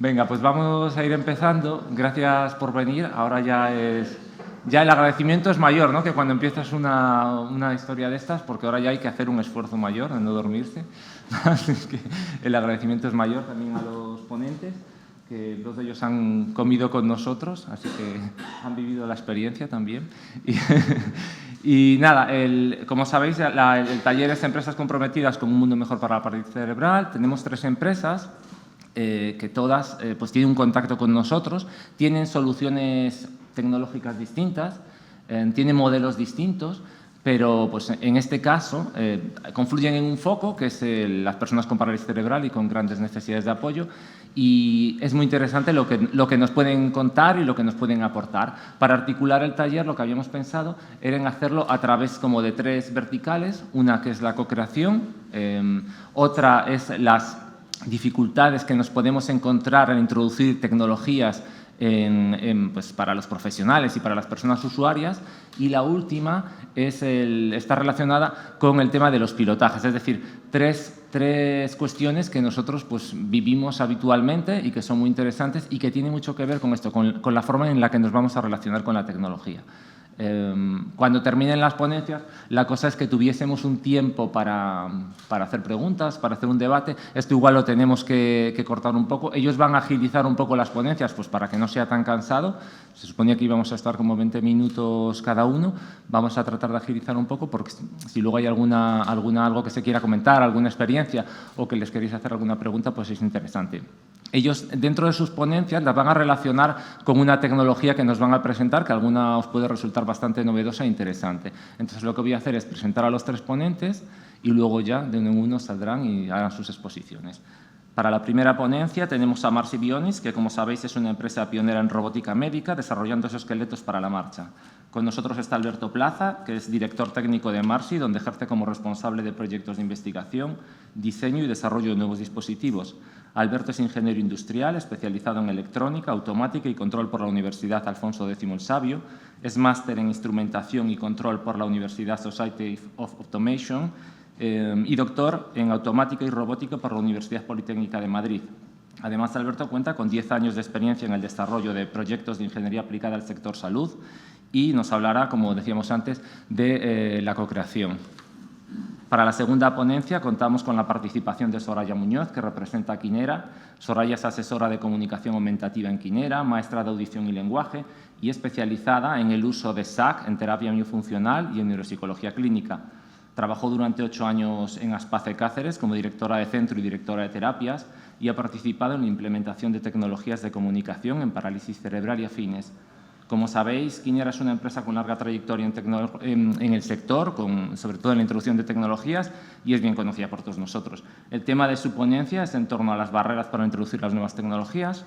Venga, pues vamos a ir empezando. Gracias por venir. Ahora ya el agradecimiento es mayor, ¿no?, que cuando empiezas una historia de estas, porque ahora ya hay que hacer un esfuerzo mayor en no dormirse. Así que el agradecimiento es mayor también a los ponentes, que dos de ellos han comido con nosotros, así que han vivido la experiencia también. Y nada, como sabéis, el taller es Empresas comprometidas con un mundo mejor para la parálisis cerebral. Tenemos 3 empresas que todas pues tienen un contacto con nosotros, tienen soluciones tecnológicas distintas, tienen modelos distintos, pero pues, en este caso confluyen en un foco que es las personas con parálisis cerebral y con grandes necesidades de apoyo, y es muy interesante lo que nos pueden contar y lo que nos pueden aportar. Para articular el taller, lo que habíamos pensado era en hacerlo a través como de 3 verticales, una que es la co-creación, otra es las dificultades que nos podemos encontrar al introducir tecnologías pues para los profesionales y para las personas usuarias, y la última está relacionada con el tema de los pilotajes, es decir, tres cuestiones que nosotros pues, vivimos habitualmente y que son muy interesantes y que tienen mucho que ver con esto, con la forma en la que nos vamos a relacionar con la tecnología. Cuando terminen las ponencias, la cosa es que tuviésemos un tiempo para hacer preguntas, para hacer un debate. Esto igual lo tenemos que cortar un poco. Ellos van a agilizar un poco las ponencias pues para que no sea tan cansado. Se suponía que íbamos a estar como 20 minutos cada uno. Vamos a tratar de agilizar un poco porque si luego hay algo que se quiera comentar, alguna experiencia o que les queréis hacer alguna pregunta, pues es interesante. Ellos, dentro de sus ponencias, las van a relacionar con una tecnología que nos van a presentar, que alguna os puede resultar bastante novedosa e interesante. Entonces, lo que voy a hacer es presentar a los 3 ponentes y luego ya, de uno en uno, saldrán y harán sus exposiciones. Para la primera ponencia tenemos a Marcy Bionics, que, como sabéis, es una empresa pionera en robótica médica, desarrollando exoesqueletos para la marcha. Con nosotros está Alberto Plaza, que es director técnico de Marcy, donde ejerce como responsable de proyectos de investigación, diseño y desarrollo de nuevos dispositivos. Alberto es ingeniero industrial, especializado en electrónica, automática y control por la Universidad Alfonso X el Sabio. Es máster en instrumentación y control por la Universidad Society of Automation y doctor en automática y robótica por la Universidad Politécnica de Madrid. Además, Alberto cuenta con 10 años de experiencia en el desarrollo de proyectos de ingeniería aplicada al sector salud y nos hablará, como decíamos antes, de la co-creación. Para la segunda ponencia contamos con la participación de Soraya Muñoz, que representa a Kinera. Soraya es asesora de comunicación aumentativa en Kinera, maestra de audición y lenguaje y especializada en el uso de SAC en terapia miofuncional y en neuropsicología clínica. Trabajó durante 8 años en Aspace Cáceres como directora de centro y directora de terapias y ha participado en la implementación de tecnologías de comunicación en parálisis cerebral y afines. Como sabéis, Kinera es una empresa con larga trayectoria en el sector, sobre todo en la introducción de tecnologías, y es bien conocida por todos nosotros. El tema de su ponencia es en torno a las barreras para introducir las nuevas tecnologías.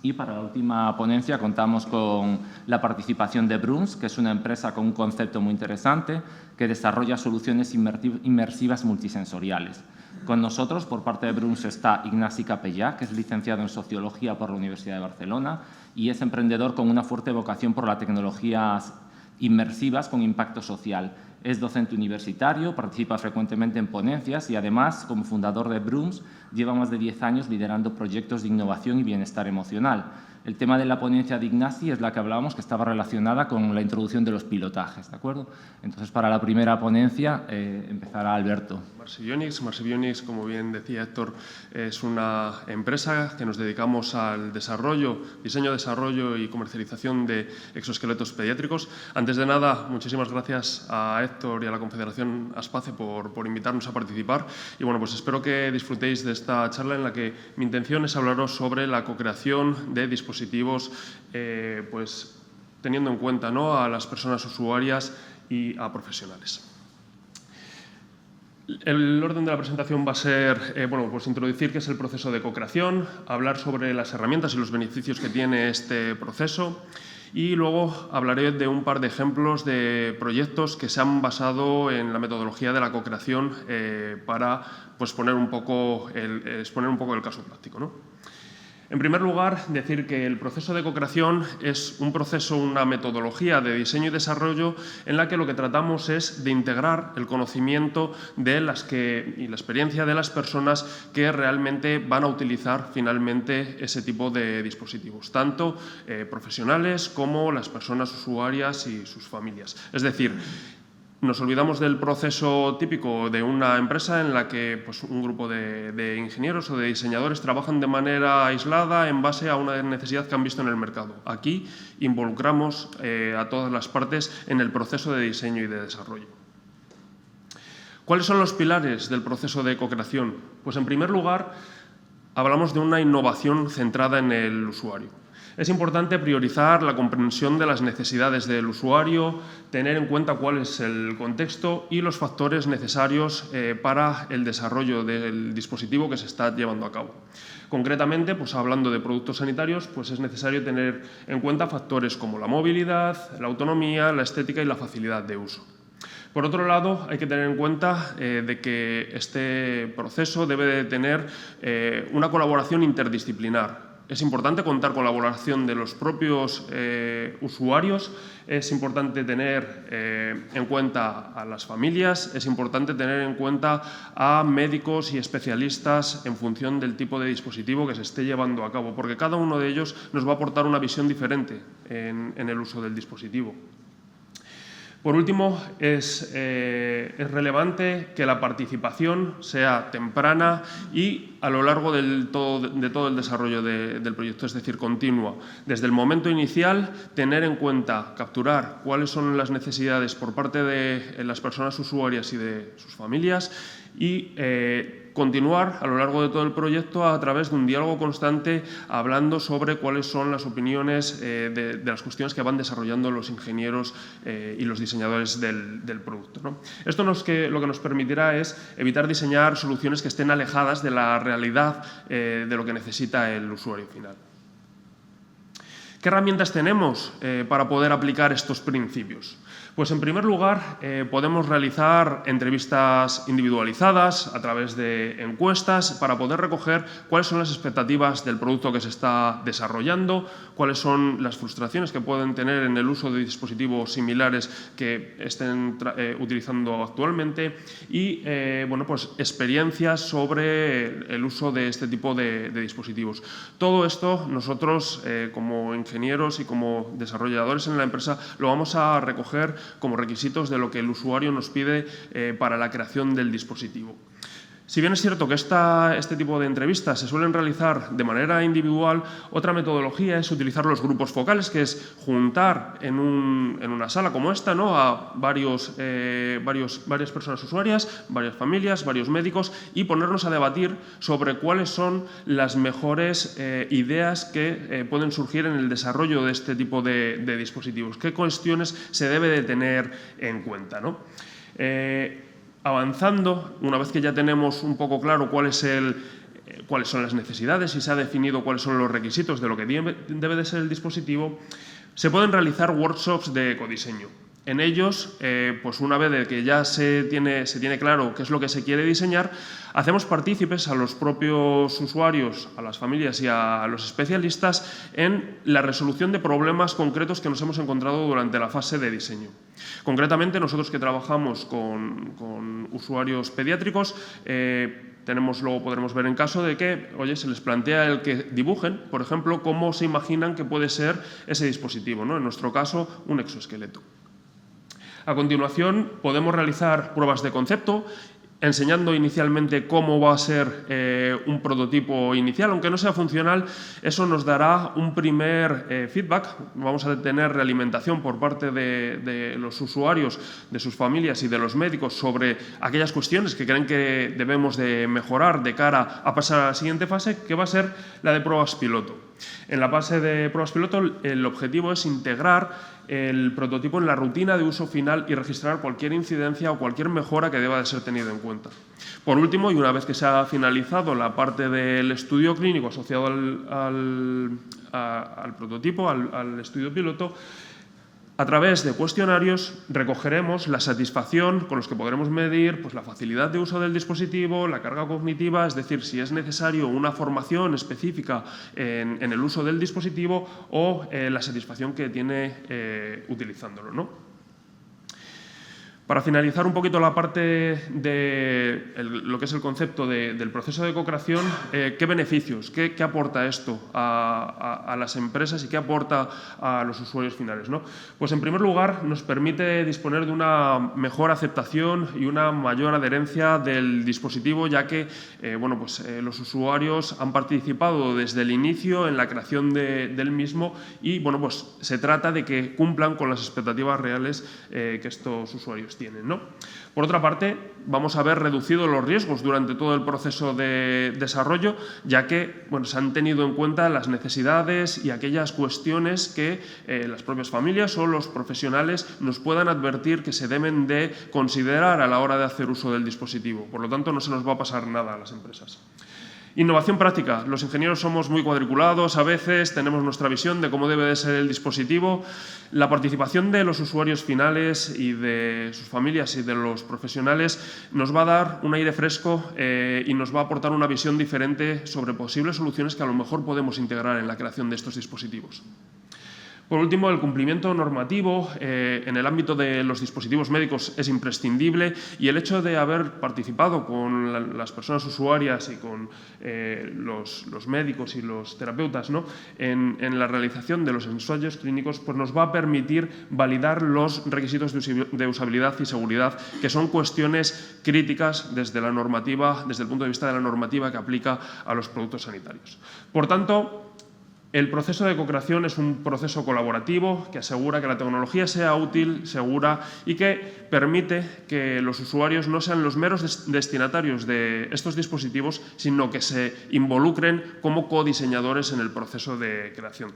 Y para la última ponencia contamos con la participación de Bruns, que es una empresa con un concepto muy interesante que desarrolla soluciones inmersivas multisensoriales. Con nosotros, por parte de Bruns, está Ignasi Capellà, que es licenciado en Sociología por la Universidad de Barcelona y es emprendedor con una fuerte vocación por las tecnologías inmersivas con impacto social. Es docente universitario, participa frecuentemente en ponencias y, además, como fundador de Bruns, lleva más de 10 años liderando proyectos de innovación y bienestar emocional. El tema de la ponencia de Ignasi es la que hablábamos, que estaba relacionada con la introducción de los pilotajes, ¿de acuerdo? Entonces, para la primera ponencia empezará Alberto. Marcy Bionics, como bien decía Héctor, es una empresa que nos dedicamos al diseño, desarrollo y comercialización de exoesqueletos pediátricos. Antes de nada, muchísimas gracias a Héctor y a la Confederación Aspace por invitarnos a participar. Y bueno, pues espero que disfrutéis de esta charla en la que mi intención es hablaros sobre la co-creación de dispositivos, pues teniendo en cuenta, ¿no?, a las personas usuarias y a profesionales. El orden de la presentación va a ser, bueno, pues introducir qué es el proceso de co-creación, hablar sobre las herramientas y los beneficios que tiene este proceso y luego hablaré de un par de ejemplos de proyectos que se han basado en la metodología de la co-creación para pues, exponer un poco el caso práctico, ¿no? En primer lugar, decir que el proceso de co-creación es un proceso, una metodología de diseño y desarrollo en la que lo que tratamos es de integrar el conocimiento y la experiencia de las personas que realmente van a utilizar finalmente ese tipo de dispositivos, tanto profesionales como las personas usuarias y sus familias. Es decir, nos olvidamos del proceso típico de una empresa en la que pues, un grupo de ingenieros o de diseñadores trabajan de manera aislada en base a una necesidad que han visto en el mercado. Aquí involucramos a todas las partes en el proceso de diseño y de desarrollo. ¿Cuáles son los pilares del proceso de co-creación? Pues en primer lugar, hablamos de una innovación centrada en el usuario. Es importante priorizar la comprensión de las necesidades del usuario, tener en cuenta cuál es el contexto y los factores necesarios para el desarrollo del dispositivo que se está llevando a cabo. Concretamente, pues hablando de productos sanitarios, pues es necesario tener en cuenta factores como la movilidad, la autonomía, la estética y la facilidad de uso. Por otro lado, hay que tener en cuenta de que este proceso debe de tener una colaboración interdisciplinar. Es importante contar con la colaboración de los propios usuarios, es importante tener en cuenta a las familias, es importante tener en cuenta a médicos y especialistas en función del tipo de dispositivo que se esté llevando a cabo, porque cada uno de ellos nos va a aportar una visión diferente en el uso del dispositivo. Por último, es relevante que la participación sea temprana y a lo largo de todo el desarrollo del proyecto, es decir, continua. Desde el momento inicial, tener en cuenta, capturar cuáles son las necesidades por parte de las personas usuarias y de sus familias y continuar a lo largo de todo el proyecto a través de un diálogo constante hablando sobre cuáles son las opiniones de las cuestiones que van desarrollando los ingenieros y los diseñadores del producto, ¿no? Esto lo que nos permitirá es evitar diseñar soluciones que estén alejadas de la realidad de lo que necesita el usuario final. ¿Qué herramientas tenemos para poder aplicar estos principios? Pues en primer lugar podemos realizar entrevistas individualizadas a través de encuestas para poder recoger cuáles son las expectativas del producto que se está desarrollando, cuáles son las frustraciones que pueden tener en el uso de dispositivos similares que estén utilizando actualmente y bueno, pues experiencias sobre el uso de este tipo de dispositivos. Todo esto nosotros como ingenieros y como desarrolladores en la empresa lo vamos a recoger como requisitos de lo que el usuario nos pide para la creación del dispositivo. Si bien es cierto que este tipo de entrevistas se suelen realizar de manera individual, otra metodología es utilizar los grupos focales, que es juntar en una sala como esta, ¿no?, a varias personas usuarias, varias familias, varios médicos y ponernos a debatir sobre cuáles son las mejores ideas que pueden surgir en el desarrollo de este tipo de dispositivos, qué cuestiones se debe de tener en cuenta, ¿no? Avanzando, una vez que ya tenemos un poco claro cuáles son las necesidades y se ha definido cuáles son los requisitos de lo que debe de ser el dispositivo, se pueden realizar workshops de ecodiseño. En ellos, pues una vez de que ya se tiene claro qué es lo que se quiere diseñar, hacemos partícipes a los propios usuarios, a las familias y a los especialistas en la resolución de problemas concretos que nos hemos encontrado durante la fase de diseño. Concretamente, nosotros que trabajamos con usuarios pediátricos, luego podremos ver en caso de que, oye, se les plantea el que dibujen, por ejemplo, cómo se imaginan que puede ser ese dispositivo, ¿no? En nuestro caso, un exoesqueleto. A continuación, podemos realizar pruebas de concepto, enseñando inicialmente cómo va a ser un prototipo inicial. Aunque no sea funcional, eso nos dará un primer feedback. Vamos a tener realimentación por parte de los usuarios, de sus familias y de los médicos sobre aquellas cuestiones que creen que debemos de mejorar de cara a pasar a la siguiente fase, que va a ser la de pruebas piloto. En la fase de pruebas piloto, el objetivo es integrar el prototipo en la rutina de uso final y registrar cualquier incidencia o cualquier mejora que deba de ser tenida en cuenta. Por último, y una vez que se ha finalizado la parte del estudio clínico asociado al prototipo, al estudio piloto, A través de cuestionarios recogeremos la satisfacción con los que podremos medir pues, la facilidad de uso del dispositivo, la carga cognitiva, es decir, si es necesario una formación específica en el uso del dispositivo o la satisfacción que tiene utilizándolo, ¿no? Para finalizar un poquito la parte de lo que es el concepto del proceso de co-creación, ¿qué beneficios, qué aporta esto a las empresas y qué aporta a los usuarios finales, ¿no? Pues en primer lugar nos permite disponer de una mejor aceptación y una mayor adherencia del dispositivo, ya que los usuarios han participado desde el inicio en la creación del mismo y pues se trata de que cumplan con las expectativas reales que estos usuarios tienen, ¿no? Por otra parte, vamos a ver reducidos los riesgos durante todo el proceso de desarrollo, ya que se han tenido en cuenta las necesidades y aquellas cuestiones que las propias familias o los profesionales nos puedan advertir que se deben de considerar a la hora de hacer uso del dispositivo. Por lo tanto, no se nos va a pasar nada a las empresas. Innovación práctica. Los ingenieros somos muy cuadriculados, a veces tenemos nuestra visión de cómo debe de ser el dispositivo. La participación de los usuarios finales y de sus familias y de los profesionales nos va a dar un aire fresco y nos va a aportar una visión diferente sobre posibles soluciones que a lo mejor podemos integrar en la creación de estos dispositivos. Por último, el cumplimiento normativo en el ámbito de los dispositivos médicos es imprescindible y el hecho de haber participado con las personas usuarias y con los médicos y los terapeutas, ¿no?, en la realización de los ensayos clínicos, pues nos va a permitir validar los requisitos de usabilidad y seguridad, que son cuestiones críticas desde la normativa, desde el punto de vista de la normativa que aplica a los productos sanitarios. Por tanto, el proceso de co-creación es un proceso colaborativo que asegura que la tecnología sea útil, segura y que permite que los usuarios no sean los meros destinatarios de estos dispositivos, sino que se involucren como codiseñadores en el proceso de creación.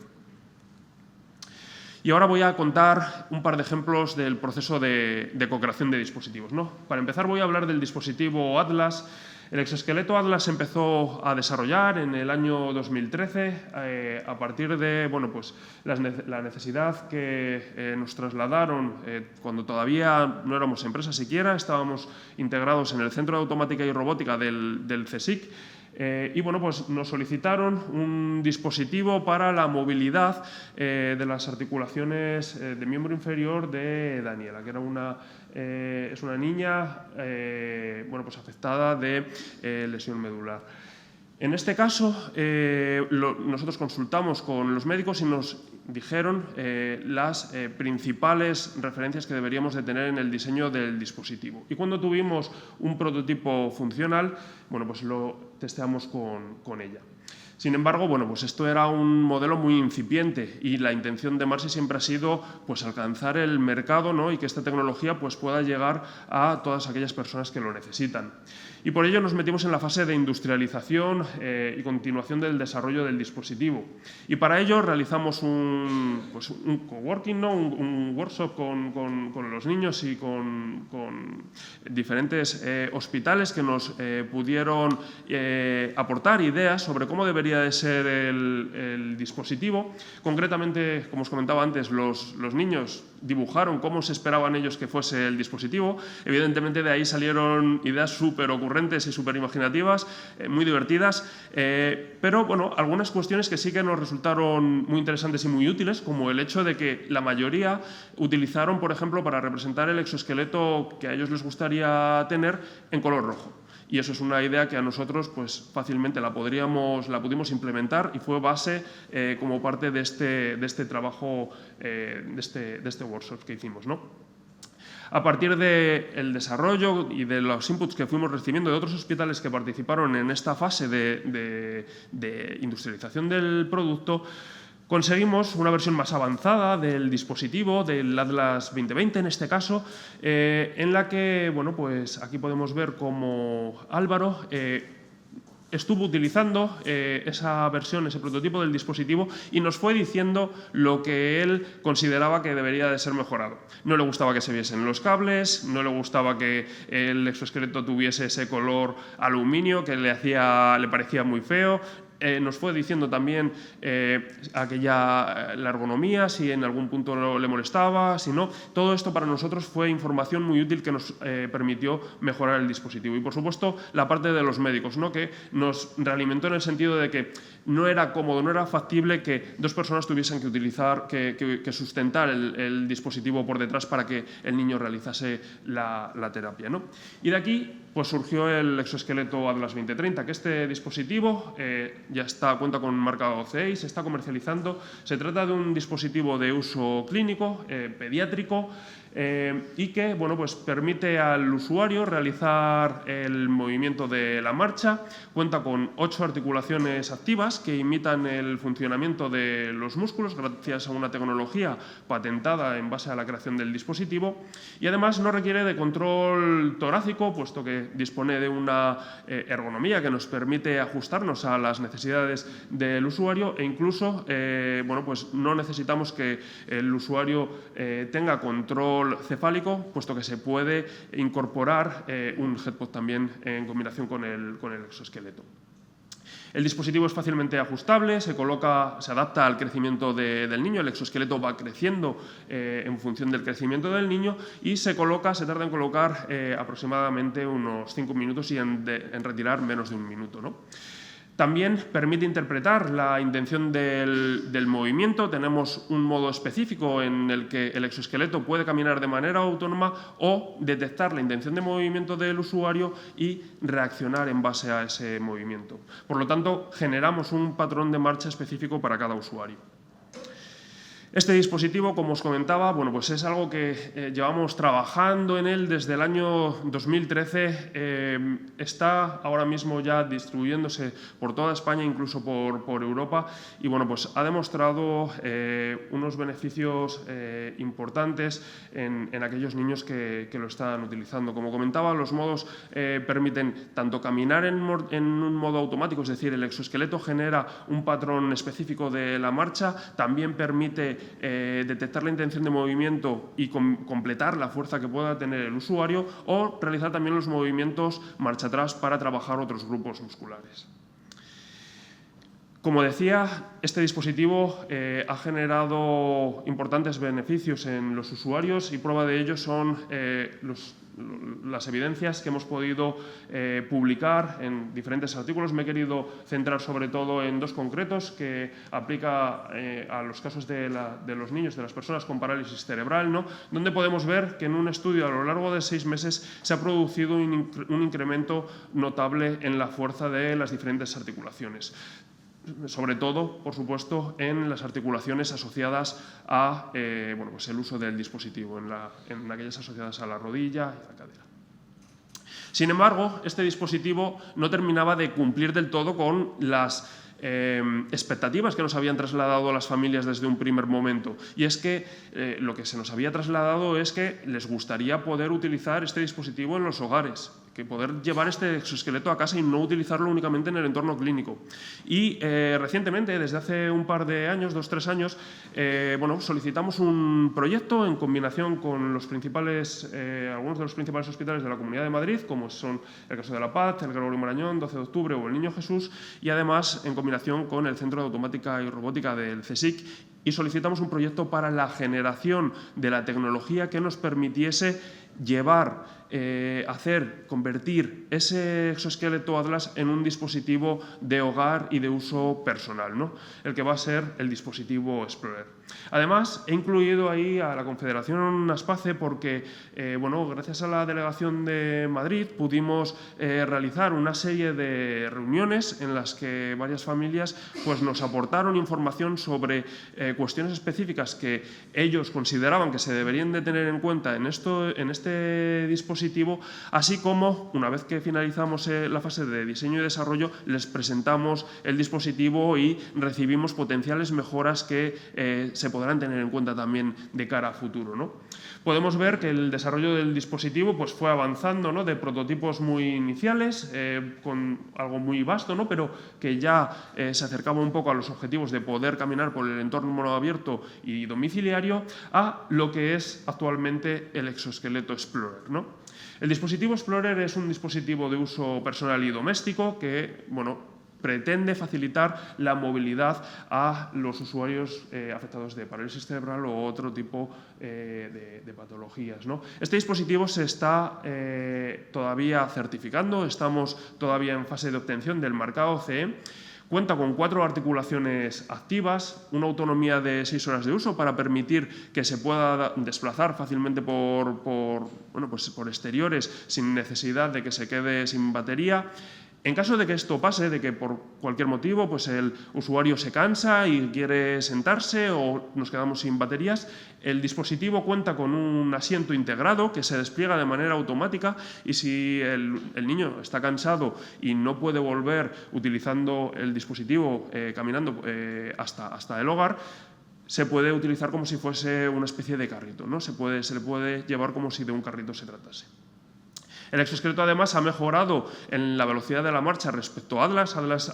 Y ahora voy a contar un par de ejemplos del proceso de co-creación de dispositivos, ¿no? Para empezar voy a hablar del dispositivo Atlas. El exoesqueleto Atlas se empezó a desarrollar en el año 2013 a partir de la necesidad que nos trasladaron cuando todavía no éramos empresa siquiera, estábamos integrados en el Centro de Automática y Robótica del CSIC. Nos solicitaron un dispositivo para la movilidad de las articulaciones de miembro inferior de Daniela, que era es una niña afectada de lesión medular. En este caso, nosotros consultamos con los médicos y nos dijeron las principales referencias que deberíamos de tener en el diseño del dispositivo. Y cuando tuvimos un prototipo funcional, lo testeamos con ella. Sin embargo, esto era un modelo muy incipiente y la intención de Marsi siempre ha sido alcanzar el mercado, ¿no?, y que esta tecnología pueda llegar a todas aquellas personas que lo necesitan. Y por ello nos metimos en la fase de industrialización y continuación del desarrollo del dispositivo. Y para ello realizamos un coworking, ¿no?, un workshop con los niños y con diferentes hospitales que nos pudieron aportar ideas sobre cómo debería de ser el dispositivo. Concretamente, como os comentaba antes, los niños dibujaron cómo se esperaban ellos que fuese el dispositivo. Evidentemente de ahí salieron ideas súper ocurrentes y súper imaginativas, muy divertidas, pero algunas cuestiones que sí que nos resultaron muy interesantes y muy útiles, como el hecho de que la mayoría utilizaron, por ejemplo, para representar el exoesqueleto que a ellos les gustaría tener, en color rojo. Y eso es una idea que a nosotros fácilmente la pudimos implementar y fue base como parte de este trabajo, de este workshop que hicimos, ¿no? A partir del desarrollo y de los inputs que fuimos recibiendo de otros hospitales que participaron en esta fase de industrialización del producto, conseguimos una versión más avanzada del dispositivo, del Atlas 2020 en este caso, en la que, aquí podemos ver cómo Álvaro estuvo utilizando esa versión, ese prototipo del dispositivo y nos fue diciendo lo que él consideraba que debería de ser mejorado. No le gustaba que se viesen los cables, no le gustaba que el exoesqueleto tuviese ese color aluminio que le parecía muy feo, nos fue diciendo también la ergonomía, si en algún punto le molestaba, si no. Todo esto para nosotros fue información muy útil que nos permitió mejorar el dispositivo. Y, por supuesto, la parte de los médicos, ¿no?, que nos realimentó en el sentido de que no era cómodo, no era factible que dos personas tuviesen que utilizar, que sustentar el dispositivo por detrás para que el niño realizase la terapia, ¿no? Y de aquí pues surgió el exoesqueleto Atlas 2030, que este dispositivo ya cuenta con marca OCE y se está comercializando. Se trata de un dispositivo de uso clínico, pediátrico, y que pues permite al usuario realizar el movimiento de la marcha. Cuenta con 8 articulaciones activas que imitan el funcionamiento de los músculos gracias a una tecnología patentada en base a la creación del dispositivo, y además no requiere de control torácico, puesto que dispone de una ergonomía que nos permite ajustarnos a las necesidades del usuario, e incluso pues no necesitamos que el usuario tenga control cefálico, puesto que se puede incorporar un headpod también en combinación con el exoesqueleto. El dispositivo es fácilmente ajustable, se adapta al crecimiento del niño. El exoesqueleto va creciendo en función del crecimiento del niño y se tarda en colocar aproximadamente unos 5 minutos y en retirar menos de 1 minuto, ¿no? También permite interpretar la intención del movimiento. Tenemos un modo específico en el que el exoesqueleto puede caminar de manera autónoma o detectar la intención de movimiento del usuario y reaccionar en base a ese movimiento. Por lo tanto, generamos un patrón de marcha específico para cada usuario. Este dispositivo, como os comentaba, pues es algo que llevamos trabajando en él desde el año 2013. Está ahora mismo ya distribuyéndose por toda España, incluso por Europa, y pues ha demostrado unos beneficios importantes en aquellos niños que lo están utilizando. Como comentaba, los modos permiten tanto caminar en un modo automático, es decir, el exoesqueleto genera un patrón específico de la marcha, también permite detectar la intención de movimiento y completar la fuerza que pueda tener el usuario, o realizar también los movimientos marcha atrás para trabajar otros grupos musculares. Como decía, este dispositivo ha generado importantes beneficios en los usuarios, y prueba de ello son las evidencias que hemos podido publicar en diferentes artículos. Me he querido centrar sobre todo en 2 concretos que aplica a los casos de los niños, de las personas con parálisis cerebral, ¿no?, donde podemos ver que en un estudio a lo largo de 6 meses se ha producido un incremento notable en la fuerza de las diferentes articulaciones. Sobre todo, por supuesto, en las articulaciones asociadas a pues el uso del dispositivo, en aquellas asociadas a la rodilla y a la cadera. Sin embargo, este dispositivo no terminaba de cumplir del todo con las expectativas que nos habían trasladado a las familias desde un primer momento. Y es que lo que se nos había trasladado es que les gustaría poder utilizar este dispositivo en los hogares, que poder llevar este exoesqueleto a casa y no utilizarlo únicamente en el entorno clínico. Y recientemente, desde hace un par de años, 2 o 3 años, solicitamos un proyecto en combinación con algunos de los principales hospitales de la Comunidad de Madrid, como son el caso de La Paz, el Gregorio Marañón, 12 de octubre o el Niño Jesús, y además en combinación con el Centro de Automática y Robótica del CSIC, y solicitamos un proyecto para la generación de la tecnología que nos permitiese convertir ese exoesqueleto Atlas en un dispositivo de hogar y de uso personal, ¿no?, el que va a ser el dispositivo Explorer. Además, he incluido ahí a la Confederación Aspace porque, gracias a la Delegación de Madrid, pudimos realizar una serie de reuniones en las que varias familias nos aportaron información sobre cuestiones específicas que ellos consideraban que se deberían de tener en cuenta en este dispositivo, así como, una vez que finalizamos la fase de diseño y desarrollo, les presentamos el dispositivo y recibimos potenciales mejoras que se podrán tener en cuenta también de cara a futuro, ¿no? Podemos ver que el desarrollo del dispositivo fue avanzando, ¿no?, de prototipos muy iniciales, con algo muy vasto, ¿no?, pero que ya se acercaba un poco a los objetivos de poder caminar por el entorno abierto y domiciliario, a lo que es actualmente el exoesqueleto Explorer, ¿no? El dispositivo Explorer es un dispositivo de uso personal y doméstico que, pretende facilitar la movilidad a los usuarios afectados de parálisis cerebral o otro tipo de patologías, ¿no? Este dispositivo se está todavía certificando, estamos todavía en fase de obtención del marcado CE. Cuenta con 4 articulaciones activas, una autonomía de 6 horas de uso para permitir que se pueda desplazar fácilmente por exteriores sin necesidad de que se quede sin batería. En caso de que esto pase, de que por cualquier motivo pues el usuario se cansa y quiere sentarse o nos quedamos sin baterías, el dispositivo cuenta con un asiento integrado que se despliega de manera automática y si el niño está cansado y no puede volver utilizando el dispositivo caminando hasta el hogar, se puede utilizar como si fuese una especie de carrito, ¿no? Se le puede llevar como si de un carrito se tratase. El exoesqueleto además ha mejorado en la velocidad de la marcha respecto a Atlas. Atlas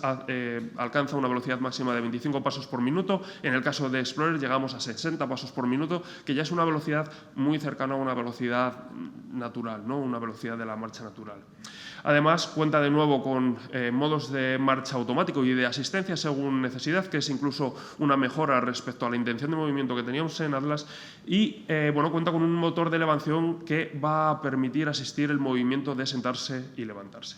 alcanza una velocidad máxima de 25 pasos por minuto. En el caso de Explorer llegamos a 60 pasos por minuto, que ya es una velocidad muy cercana a una velocidad natural, ¿no? Una velocidad de la marcha natural. Además, cuenta de nuevo con modos de marcha automático y de asistencia según necesidad, que es incluso una mejora respecto a la intención de movimiento que teníamos en Atlas. Y cuenta con un motor de elevación que va a permitir asistir el movimiento de sentarse y levantarse.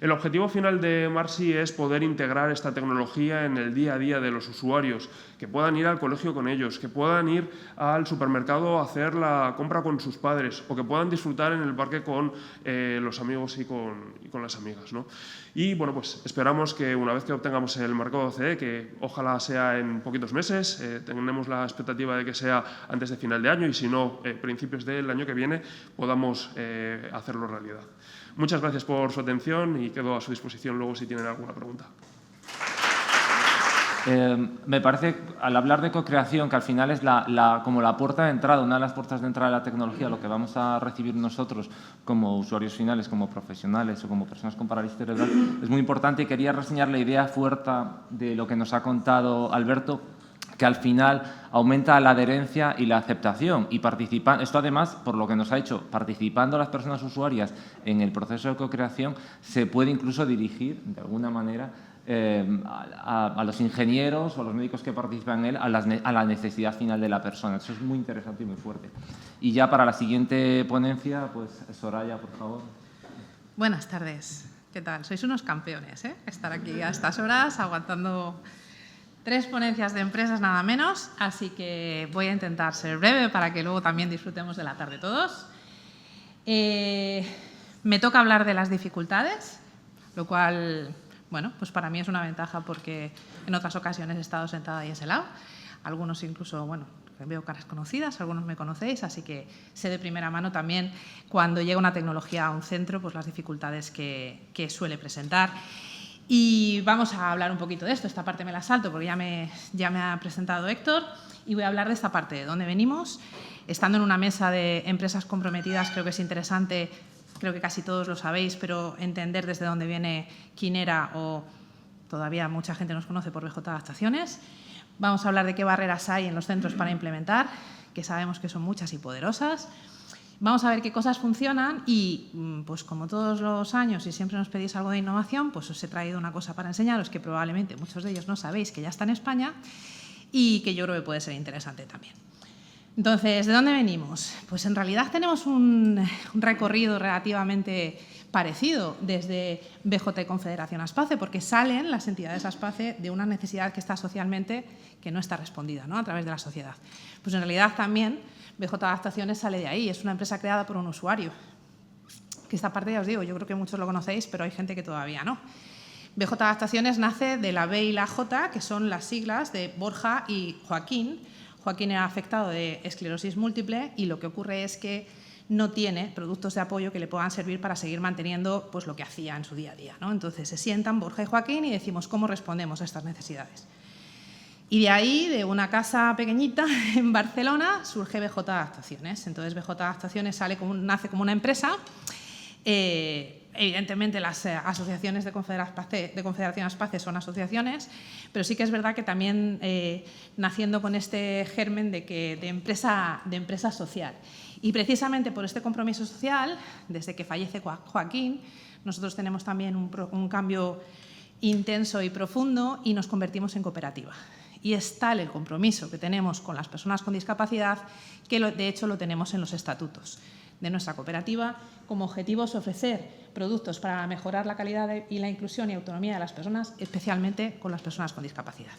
El objetivo final de Marsi es poder integrar esta tecnología en el día a día de los usuarios, que puedan ir al colegio con ellos, que puedan ir al supermercado a hacer la compra con sus padres o que puedan disfrutar en el parque con los amigos y con las amigas, ¿no? Y bueno, pues esperamos que una vez que obtengamos el marcado CE, que ojalá sea en poquitos meses, tenemos la expectativa de que sea antes de final de año y si no, principios del año que viene, podamos hacerlo realidad. Muchas gracias por su atención y quedo a su disposición luego si tienen alguna pregunta. Me parece, al hablar de co-creación, que al final es como la puerta de entrada, una de las puertas de entrada de la tecnología, lo que vamos a recibir nosotros como usuarios finales, como profesionales o como personas con parálisis cerebral, es muy importante y quería reseñar la idea fuerte de lo que nos ha contado Alberto, que al final aumenta la adherencia y la aceptación y esto además, por lo que nos ha hecho, participando las personas usuarias en el proceso de co-creación, se puede incluso dirigir de alguna manera a los ingenieros o a los médicos que participan en él a la necesidad final de la persona. Eso es muy interesante y muy fuerte. Y ya para la siguiente ponencia, pues Soraya, por favor. Buenas tardes. ¿Qué tal? Sois unos campeones, ¿eh? Estar aquí a estas horas aguantando 3 ponencias de empresas nada menos, así que voy a intentar ser breve para que luego también disfrutemos de la tarde todos. Me toca hablar de las dificultades, lo cual, bueno, pues para mí es una ventaja porque en otras ocasiones he estado sentada ahí a ese lado. Algunos incluso, bueno, veo caras conocidas, algunos me conocéis, así que sé de primera mano también cuando llega una tecnología a un centro, pues las dificultades que suele presentar. Y vamos a hablar un poquito de esto. Esta parte me la salto porque ya me ha presentado Héctor y voy a hablar de esta parte, de dónde venimos. Estando en una mesa de empresas comprometidas creo que es interesante, creo que casi todos lo sabéis, pero entender desde dónde viene Kinera o todavía mucha gente nos conoce por BJ Adaptaciones. Vamos a hablar de qué barreras hay en los centros para implementar, que sabemos que son muchas y poderosas. Vamos a ver qué cosas funcionan y, pues como todos los años y siempre nos pedís algo de innovación, pues os he traído una cosa para enseñaros que probablemente muchos de ellos no sabéis que ya está en España y que yo creo que puede ser interesante también. Entonces, ¿de dónde venimos? Pues en realidad tenemos un recorrido relativamente parecido desde BJ y Confederación Aspace, porque salen las entidades Aspace de una necesidad que está socialmente, que no está respondida, ¿no? A través de la sociedad. Pues en realidad también BJ Adaptaciones sale de ahí, es una empresa creada por un usuario. Que esta parte ya os digo, yo creo que muchos lo conocéis, pero hay gente que todavía no. BJ Adaptaciones nace de la B y la J, que son las siglas de Borja y Joaquín. Joaquín era afectado de esclerosis múltiple y lo que ocurre es que no tiene productos de apoyo que le puedan servir para seguir manteniendo pues, lo que hacía en su día a día, ¿no? Entonces se sientan Borja y Joaquín y decimos cómo respondemos a estas necesidades. Y de ahí, de una casa pequeñita en Barcelona, surge BJ Adaptaciones. Entonces BJ Adaptaciones nace como una empresa. Evidentemente las asociaciones de Confederación Aspace son asociaciones, pero sí que es verdad que también naciendo con este germen de empresa social. Y precisamente por este compromiso social, desde que fallece Joaquín, nosotros tenemos también un cambio intenso y profundo y nos convertimos en cooperativa. Y es tal el compromiso que tenemos con las personas con discapacidad que, de hecho, lo tenemos en los estatutos de nuestra cooperativa. Como objetivo es ofrecer productos para mejorar la calidad y la inclusión y autonomía de las personas, especialmente con las personas con discapacidad.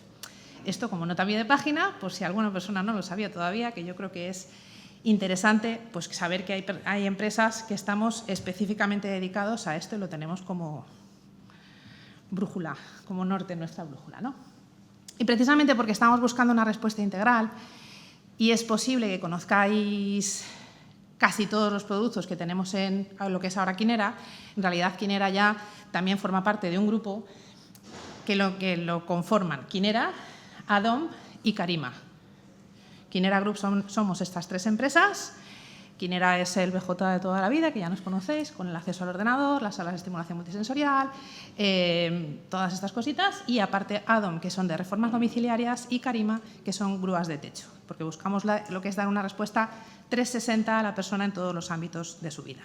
Esto como nota a pie de página, por si alguna persona no lo sabía todavía, que yo creo que es interesante pues, saber que hay empresas que estamos específicamente dedicados a esto y lo tenemos como brújula, como norte en nuestra brújula, ¿no? Y precisamente porque estamos buscando una respuesta integral y es posible que conozcáis casi todos los productos que tenemos en lo que es ahora Quinera. En realidad, Quinera ya también forma parte de un grupo que lo conforman Quinera, Adom y Carima. Quinera Group somos estas tres empresas. Quinera es el BJ de toda la vida, que ya nos conocéis, con el acceso al ordenador, las salas de estimulación multisensorial, todas estas cositas. Y aparte Adom, que son de reformas domiciliarias, y Carima, que son grúas de techo, porque buscamos lo que es dar una respuesta 360 a la persona en todos los ámbitos de su vida.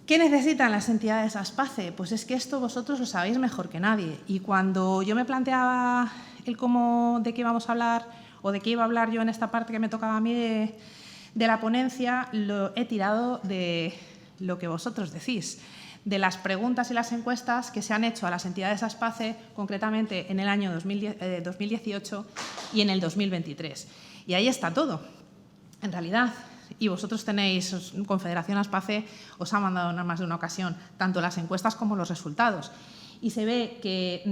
¿Qué necesitan las entidades ASPACE? Pues es que esto vosotros lo sabéis mejor que nadie. Y cuando yo me planteaba el cómo, de qué íbamos a hablar o de qué iba a hablar yo en esta parte que me tocaba a mí de la ponencia, lo he tirado de lo que vosotros decís, de las preguntas y las encuestas que se han hecho a las entidades ASPACE, concretamente en el año 2018 y en el 2023. Y ahí está todo, en realidad. Y vosotros tenéis, Confederación ASPACE os ha mandado en más de una ocasión tanto las encuestas como los resultados. Y se ve que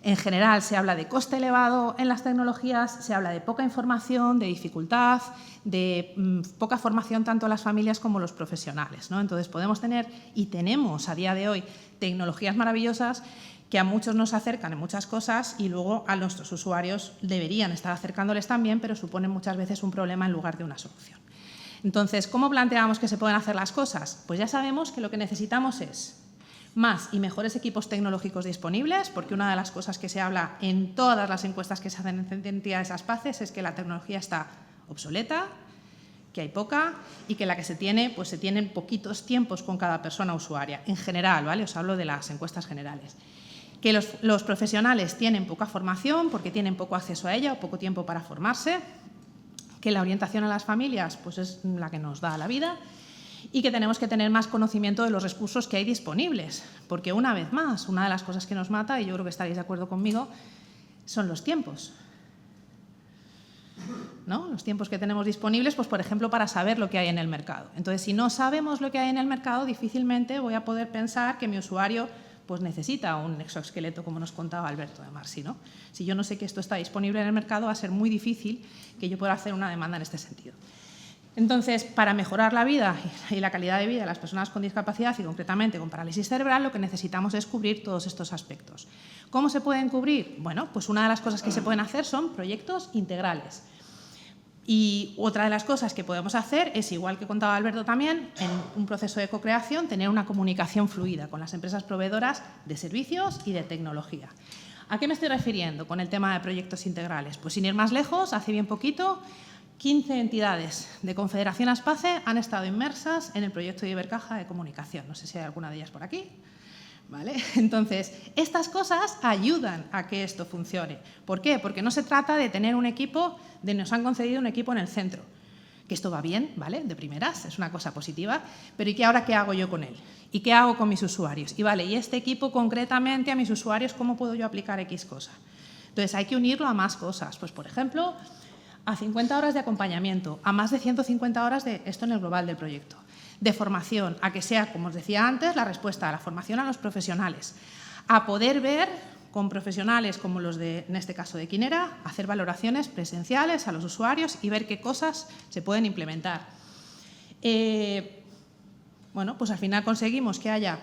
en general se habla de coste elevado en las tecnologías, se habla de poca información, de dificultad, de poca formación tanto a las familias como a los profesionales, ¿no? Entonces podemos tener y tenemos a día de hoy tecnologías maravillosas que a muchos nos acercan en muchas cosas y luego a nuestros usuarios deberían estar acercándoles también, pero suponen muchas veces un problema en lugar de una solución. Entonces, ¿cómo planteamos que se pueden hacer las cosas? Pues ya sabemos que lo que necesitamos es más y mejores equipos tecnológicos disponibles, porque una de las cosas que se habla en todas las encuestas que se hacen en entidades ASPACE es que la tecnología está obsoleta, que hay poca y que la que se tiene, pues se tienen poquitos tiempos con cada persona usuaria. En general, ¿vale? Os hablo de las encuestas generales. Que los profesionales tienen poca formación porque tienen poco acceso a ella o poco tiempo para formarse, que la orientación a las familias pues es la que nos da la vida y que tenemos que tener más conocimiento de los recursos que hay disponibles, porque una vez más, una de las cosas que nos mata, y yo creo que estaréis de acuerdo conmigo, son los tiempos, ¿no? Los tiempos que tenemos disponibles, pues por ejemplo, para saber lo que hay en el mercado. Entonces, si no sabemos lo que hay en el mercado, difícilmente voy a poder pensar que mi usuario pues necesita un exoesqueleto, como nos contaba Alberto de Marsi, ¿no? Si yo no sé que esto está disponible en el mercado, va a ser muy difícil que yo pueda hacer una demanda en este sentido. Entonces, para mejorar la vida y la calidad de vida de las personas con discapacidad y concretamente con parálisis cerebral, lo que necesitamos es cubrir todos estos aspectos. ¿Cómo se pueden cubrir? Bueno, pues una de las cosas que se pueden hacer son proyectos integrales. Y otra de las cosas que podemos hacer es, igual que contaba Alberto también, en un proceso de co-creación, tener una comunicación fluida con las empresas proveedoras de servicios y de tecnología. ¿A qué me estoy refiriendo con el tema de proyectos integrales? Pues sin ir más lejos, hace bien poquito, 15 entidades de Confederación ASPACE han estado inmersas en el proyecto de Ibercaja de comunicación. No sé si hay alguna de ellas por aquí. ¿Vale? Entonces, estas cosas ayudan a que esto funcione. ¿Por qué? Porque no se trata de tener un equipo, nos han concedido un equipo en el centro, que esto va bien, ¿vale? De primeras, es una cosa positiva, pero ¿y qué ahora qué hago yo con él? ¿Y qué hago con mis usuarios? Y vale, ¿y este equipo concretamente a mis usuarios cómo puedo yo aplicar X cosa? Entonces, hay que unirlo a más cosas. Pues, por ejemplo, a 50 horas de acompañamiento, a más de 150 horas de esto en el global del proyecto. De formación, a que sea, como os decía antes, la respuesta a la formación a los profesionales, a poder ver con profesionales como los de, en este caso de Quinera, hacer valoraciones presenciales a los usuarios y ver qué cosas se pueden implementar. Bueno, pues al final conseguimos que haya,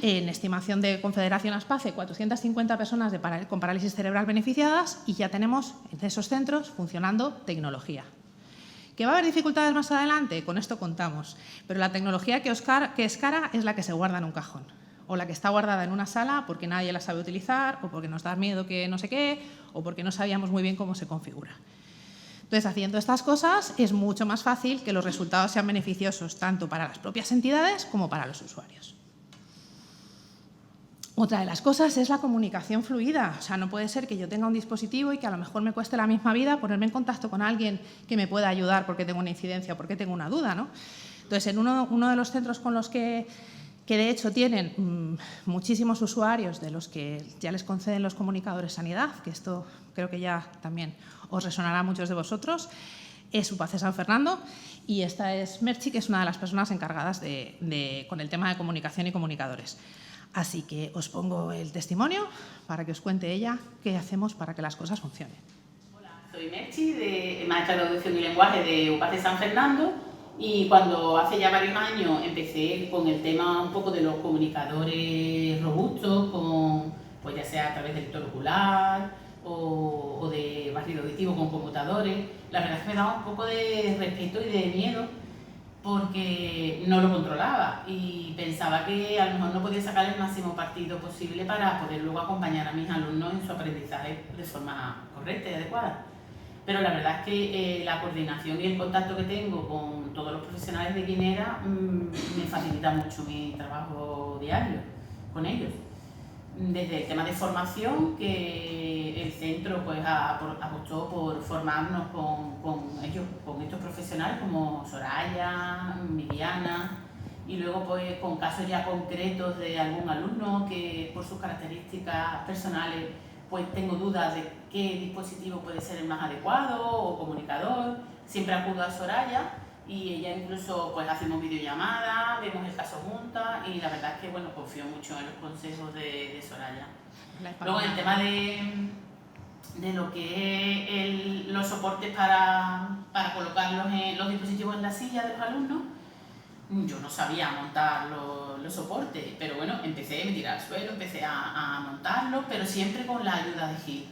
en estimación de Confederación ASPACE, 450 personas con parálisis cerebral beneficiadas y ya tenemos en esos centros funcionando tecnología. ¿Que va a haber dificultades más adelante? Con esto contamos. Pero la tecnología que es cara es la que se guarda en un cajón o la que está guardada en una sala porque nadie la sabe utilizar o porque nos da miedo que no sé qué o porque no sabíamos muy bien cómo se configura. Entonces, haciendo estas cosas es mucho más fácil que los resultados sean beneficiosos tanto para las propias entidades como para los usuarios. Otra de las cosas es la comunicación fluida. O sea, no puede ser que yo tenga un dispositivo y que a lo mejor me cueste la misma vida ponerme en contacto con alguien que me pueda ayudar porque tengo una incidencia o porque tengo una duda, ¿no? Entonces, en uno de los centros con los que de hecho tienen muchísimos usuarios, de los que ya les conceden los comunicadores sanidad, que esto creo que ya también os resonará a muchos de vosotros, es UPACE de San Fernando, y esta es Merchi, que es una de las personas encargadas con el tema de comunicación y comunicadores. Así que os pongo el testimonio para que os cuente ella qué hacemos para que las cosas funcionen. Hola, soy Merchi, maestra de audición y lenguaje de UPACE de San Fernando, y cuando hace ya varios años empecé con el tema un poco de los comunicadores robustos, pues ya sea a través del lector ocular o de barrido auditivo con conmutadores, la verdad es que me daba un poco de respeto y de miedo, porque no lo controlaba y pensaba que a lo mejor no podía sacar el máximo partido posible para poder luego acompañar a mis alumnos en su aprendizaje de forma correcta y adecuada. Pero la verdad es que la coordinación y el contacto que tengo con todos los profesionales de Guinera me facilita mucho mi trabajo diario con ellos. Desde el tema de formación, que el centro pues, apostó por formarnos con estos profesionales como Soraya, Viviana, y luego pues, con casos ya concretos de algún alumno que por sus características personales pues tengo dudas de qué dispositivo puede ser el más adecuado o comunicador. Siempre acudo a Soraya y ella incluso pues hacemos videollamadas, vemos el caso juntas y la verdad es que bueno, confío mucho en los consejos de Soraya. Luego en el tema de lo que es los soportes para colocar los dispositivos en la silla de los alumnos, yo no sabía montar los soportes, pero bueno, me tiré al suelo, empecé a montarlos, pero siempre con la ayuda de Gil.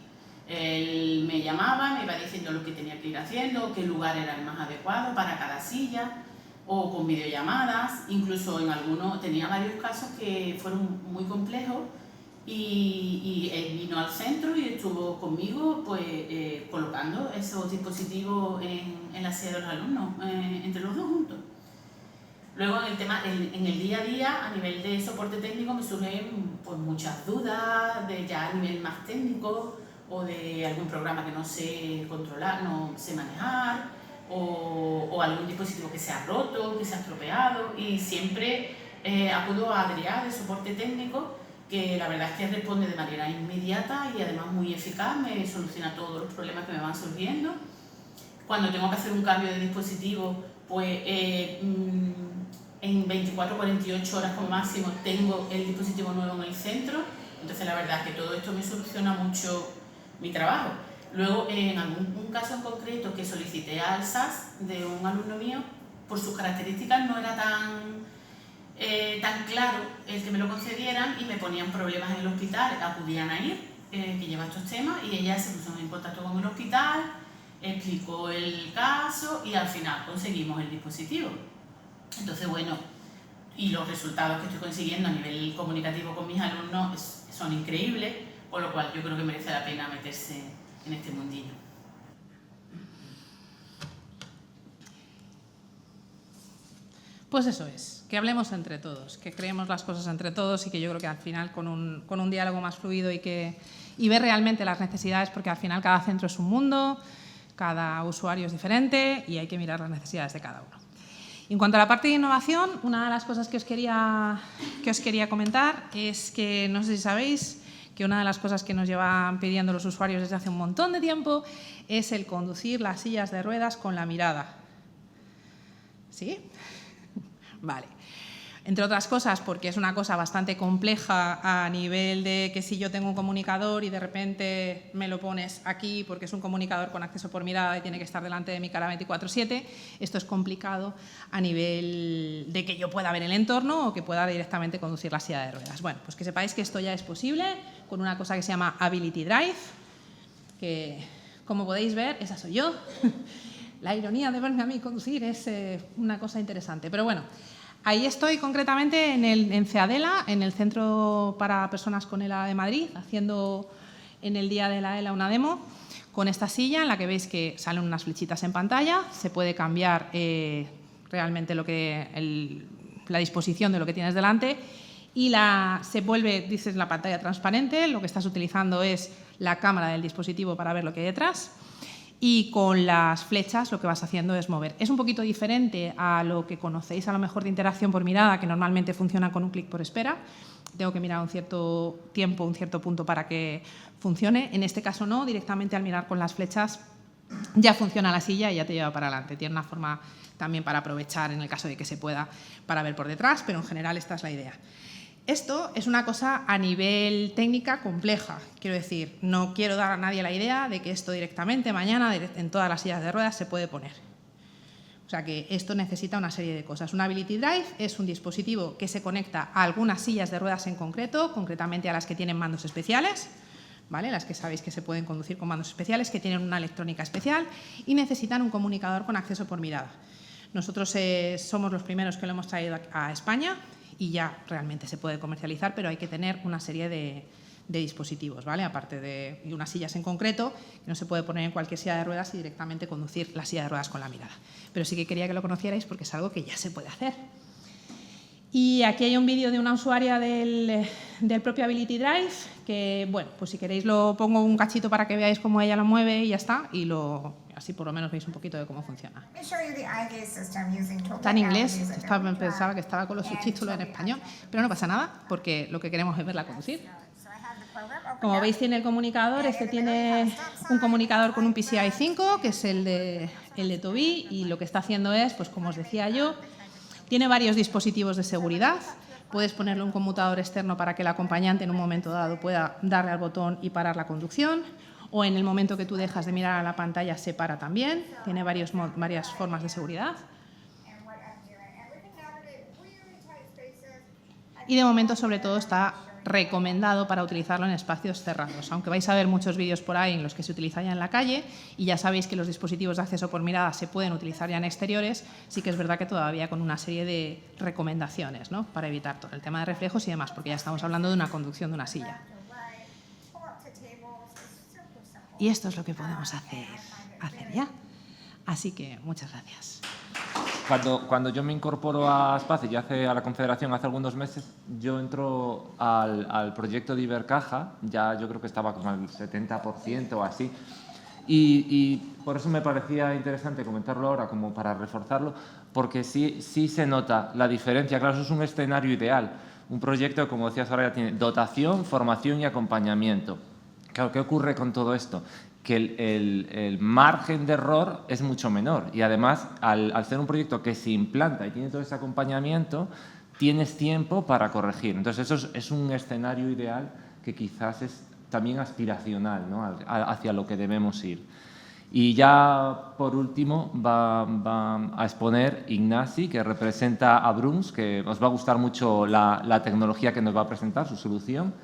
Él me llamaba, me iba diciendo lo que tenía que ir haciendo, qué lugar era el más adecuado para cada silla, o con videollamadas. Incluso en algunos, tenía varios casos que fueron muy complejos y él vino al centro y estuvo conmigo pues, colocando esos dispositivos en la silla de los alumnos, entre los dos juntos. Luego en el día a día, a nivel de soporte técnico, me surgen pues, muchas dudas, ya a nivel más técnico, o de algún programa que no sé controlar, no sé manejar, o algún dispositivo que se ha roto, que se ha estropeado, y siempre acudo a Adrià de soporte técnico, que la verdad es que responde de manera inmediata y además muy eficaz, me soluciona todos los problemas que me van surgiendo. Cuando tengo que hacer un cambio de dispositivo, pues en 24 o 48 horas como máximo tengo el dispositivo nuevo en el centro, entonces la verdad es que todo esto me soluciona mucho mi trabajo. Luego, en algún caso en concreto que solicité al SAS de un alumno mío, por sus características no era tan claro el que me lo concedieran y me ponían problemas en el hospital, acudían a ir, que lleva estos temas, y ella se puso en contacto con el hospital, explicó el caso y al final conseguimos el dispositivo. Entonces, bueno, y los resultados que estoy consiguiendo a nivel comunicativo con mis alumnos son increíbles, por lo cual yo creo que merece la pena meterse en este mundillo. Pues eso es, que hablemos entre todos, que creemos las cosas entre todos y que yo creo que al final con un diálogo más fluido y ver realmente las necesidades, porque al final cada centro es un mundo, cada usuario es diferente y hay que mirar las necesidades de cada uno. En cuanto a la parte de innovación, una de las cosas que os quería comentar es que, no sé si sabéis, que una de las cosas que nos llevan pidiendo los usuarios desde hace un montón de tiempo es el conducir las sillas de ruedas con la mirada. ¿Sí? Vale. Entre otras cosas, porque es una cosa bastante compleja a nivel de que si yo tengo un comunicador y de repente me lo pones aquí porque es un comunicador con acceso por mirada y tiene que estar delante de mi cara 24/7, esto es complicado a nivel de que yo pueda ver el entorno o que pueda directamente conducir la silla de ruedas. Bueno, pues que sepáis que esto ya es posible con una cosa que se llama Ability Drive, que como podéis ver, esa soy yo. La ironía de verme a mí conducir es una cosa interesante, pero bueno. Ahí estoy concretamente en CEADELA, en el Centro para Personas con ELA de Madrid, haciendo en el día de la ELA una demo con esta silla en la que veis que salen unas flechitas en pantalla, se puede cambiar realmente la disposición de lo que tienes delante y se vuelve, dices, la pantalla transparente. Lo que estás utilizando es la cámara del dispositivo para ver lo que hay detrás. Y con las flechas lo que vas haciendo es mover. Es un poquito diferente a lo que conocéis a lo mejor de interacción por mirada, que normalmente funciona con un clic por espera. Tengo que mirar un cierto tiempo, un cierto punto para que funcione. En este caso no, directamente al mirar con las flechas ya funciona la silla y ya te lleva para adelante. Tiene una forma también para aprovechar en el caso de que se pueda para ver por detrás, pero en general esta es la idea. Esto es una cosa a nivel técnica compleja. Quiero decir, no quiero dar a nadie la idea de que esto directamente mañana en todas las sillas de ruedas se puede poner. O sea que esto necesita una serie de cosas. Un Ability Drive es un dispositivo que se conecta a algunas sillas de ruedas en concreto, concretamente a las que tienen mandos especiales, ¿vale? Las que sabéis que se pueden conducir con mandos especiales, que tienen una electrónica especial y necesitan un comunicador con acceso por mirada. Nosotros somos los primeros que lo hemos traído a España y ya realmente se puede comercializar, pero hay que tener una serie de dispositivos, ¿vale? Aparte de unas sillas en concreto, que no se puede poner en cualquier silla de ruedas y directamente conducir la silla de ruedas con la mirada. Pero sí que quería que lo conocierais porque es algo que ya se puede hacer. Y aquí hay un vídeo de una usuaria del propio Ability Drive, que, bueno, pues si queréis lo pongo un cachito para que veáis cómo ella lo mueve y ya está, y así por lo menos veis un poquito de cómo funciona. Está en inglés, pensaba que estaba con los subtítulos en español, pero no pasa nada, porque lo que queremos es verla conducir. Como veis, tiene el comunicador, tiene un comunicador con un PCI 5, que es el de Tobii, y lo que está haciendo es, pues como os decía yo, tiene varios dispositivos de seguridad. Puedes ponerle un conmutador externo para que el acompañante en un momento dado pueda darle al botón y parar la conducción, o en el momento que tú dejas de mirar a la pantalla se para también. Tiene varias formas de seguridad. Y de momento, sobre todo, está recomendado para utilizarlo en espacios cerrados, aunque vais a ver muchos vídeos por ahí en los que se utiliza ya en la calle y ya sabéis que los dispositivos de acceso por mirada se pueden utilizar ya en exteriores. Sí que es verdad que todavía con una serie de recomendaciones, ¿no?, para evitar todo el tema de reflejos y demás, porque ya estamos hablando de una conducción de una silla. Y esto es lo que podemos hacer ya. Así que muchas gracias. Cuando yo me incorporo a Space, a la Confederación hace algunos meses, yo entro al proyecto de Ibercaja, ya yo creo que estaba como al 70% o así, y por eso me parecía interesante comentarlo ahora, como para reforzarlo, porque sí se nota la diferencia. Claro, eso es un escenario ideal. Un proyecto, como decías ahora, ya tiene dotación, formación y acompañamiento. Claro, ¿qué ocurre con todo esto? Que el margen de error es mucho menor y además al ser un proyecto que se implanta y tiene todo ese acompañamiento, tienes tiempo para corregir. Entonces eso es un escenario ideal que quizás es también aspiracional, ¿no?, hacia lo que debemos ir. Y ya por último va a exponer Ignasi, que representa a Brooms, que os va a gustar mucho la tecnología que nos va a presentar, su solución.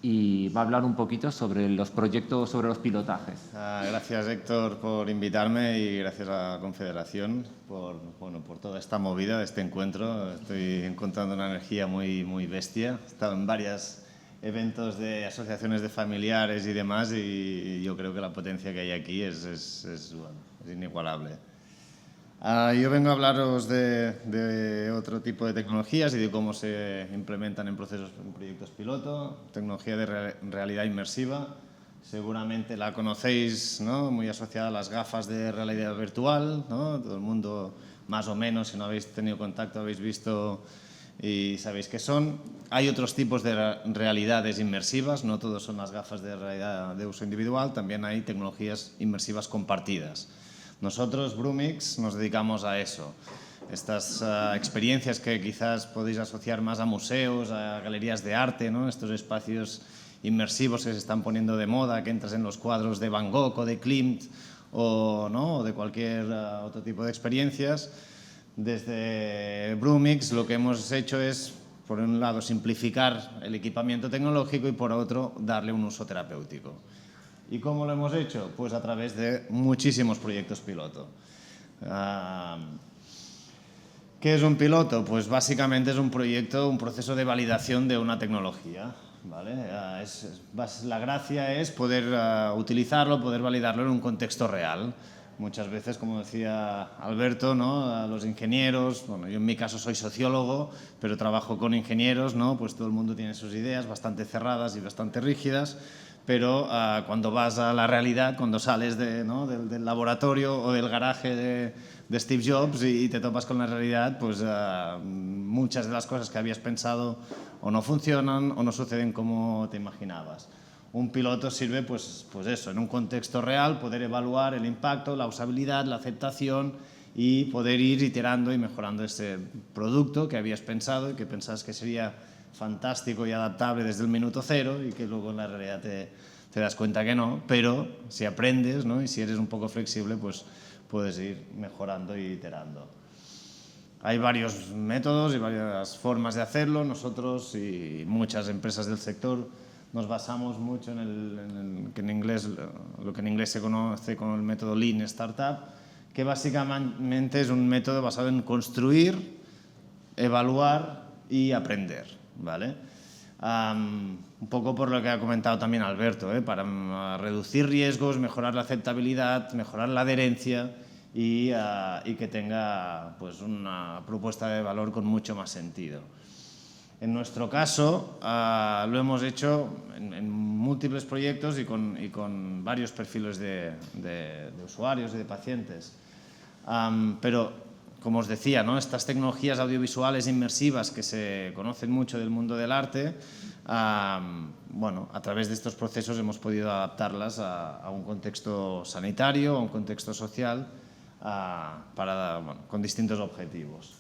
Y va a hablar un poquito sobre los proyectos, sobre los pilotajes. Gracias, Héctor, por invitarme y gracias a la Confederación por toda esta movida de este encuentro. Estoy encontrando una energía muy bestia. He estado en varios eventos de asociaciones de familiares y demás y yo creo que la potencia que hay aquí es inigualable. Yo vengo a hablaros de otro tipo de tecnologías y de cómo se implementan en proyectos piloto. Tecnología de realidad inmersiva. Seguramente la conocéis, ¿no?, muy asociada a las gafas de realidad virtual, ¿no? Todo el mundo, más o menos, si no habéis tenido contacto, habéis visto y sabéis qué son. Hay otros tipos de realidades inmersivas, no todos son las gafas de realidad de uso individual, también hay tecnologías inmersivas compartidas. Nosotros, Broomix, nos dedicamos a eso. Estas experiencias que quizás podéis asociar más a museos, a galerías de arte, ¿no?, estos espacios inmersivos que se están poniendo de moda, que entras en los cuadros de Van Gogh o de Klimt o de cualquier otro tipo de experiencias. Desde Broomix lo que hemos hecho es, por un lado, simplificar el equipamiento tecnológico y, por otro, darle un uso terapéutico. ¿Y cómo lo hemos hecho? Pues a través de muchísimos proyectos piloto. ¿Qué es un piloto? Pues básicamente es un proceso de validación de una tecnología, ¿vale? La gracia es poder utilizarlo, poder validarlo en un contexto real. muchas veces, como decía Alberto, ¿no? A los ingenieros, bueno, yo en mi caso soy sociólogo, pero trabajo con ingenieros, ¿no? Pues todo el mundo tiene sus ideas bastante cerradas y bastante rígidas, pero cuando vas a la realidad, cuando sales ¿no? del laboratorio o del garaje de Steve Jobs y te topas con la realidad, pues muchas de las cosas que habías pensado o no funcionan o no suceden como te imaginabas. Un piloto sirve, pues eso, en un contexto real, poder evaluar el impacto, la usabilidad, la aceptación y poder ir iterando y mejorando ese producto que habías pensado y que pensabas que sería fantástico y adaptable desde el minuto cero y que luego en la realidad te das cuenta que no, pero si aprendes, ¿no? Y si eres un poco flexible, pues puedes ir mejorando y iterando. Hay varios métodos y varias formas de hacerlo. Nosotros y muchas empresas del sector nos basamos mucho en lo que en inglés se conoce como el método Lean Startup, que básicamente es un método basado en construir, evaluar y aprender, ¿vale? Un poco por lo que ha comentado también Alberto, para reducir riesgos, mejorar la aceptabilidad, mejorar la adherencia y que tenga pues, una propuesta de valor con mucho más sentido. En nuestro caso, lo hemos hecho en múltiples proyectos y con varios perfiles de usuarios y de pacientes. Pero, como os decía, ¿no? Estas tecnologías audiovisuales inmersivas que se conocen mucho del mundo del arte, bueno, a través de estos procesos hemos podido adaptarlas a un contexto sanitario, a un contexto social, con distintos objetivos.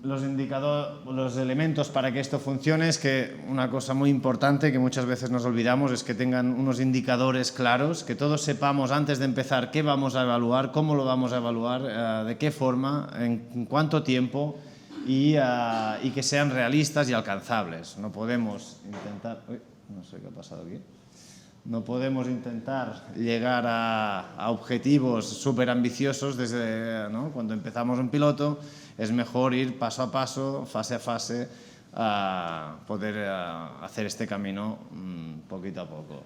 Los elementos para que esto funcione es que una cosa muy importante que muchas veces nos olvidamos es que tengan unos indicadores claros, que todos sepamos antes de empezar qué vamos a evaluar, cómo lo vamos a evaluar, de qué forma, en cuánto tiempo y que sean realistas y alcanzables. No podemos intentar... Uy, no sé qué ha pasado aquí. No podemos intentar llegar a objetivos súper ambiciosos desde, ¿no? Cuando empezamos un piloto. Es mejor ir paso a paso, fase a fase, a poder hacer este camino poquito a poco.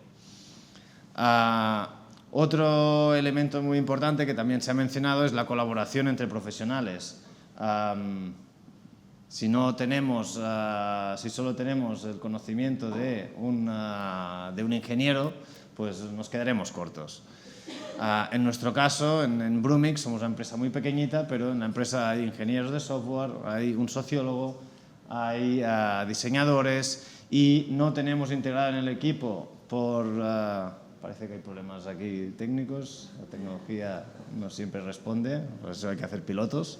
Otro elemento muy importante que también se ha mencionado es la colaboración entre profesionales. Si solo tenemos el conocimiento de un ingeniero, pues nos quedaremos cortos. En nuestro caso, en Brumix, somos una empresa muy pequeñita, pero en la empresa hay ingenieros de software, hay un sociólogo, hay diseñadores y no tenemos integrado en el equipo parece que hay problemas aquí técnicos, la tecnología no siempre responde, por eso hay que hacer pilotos.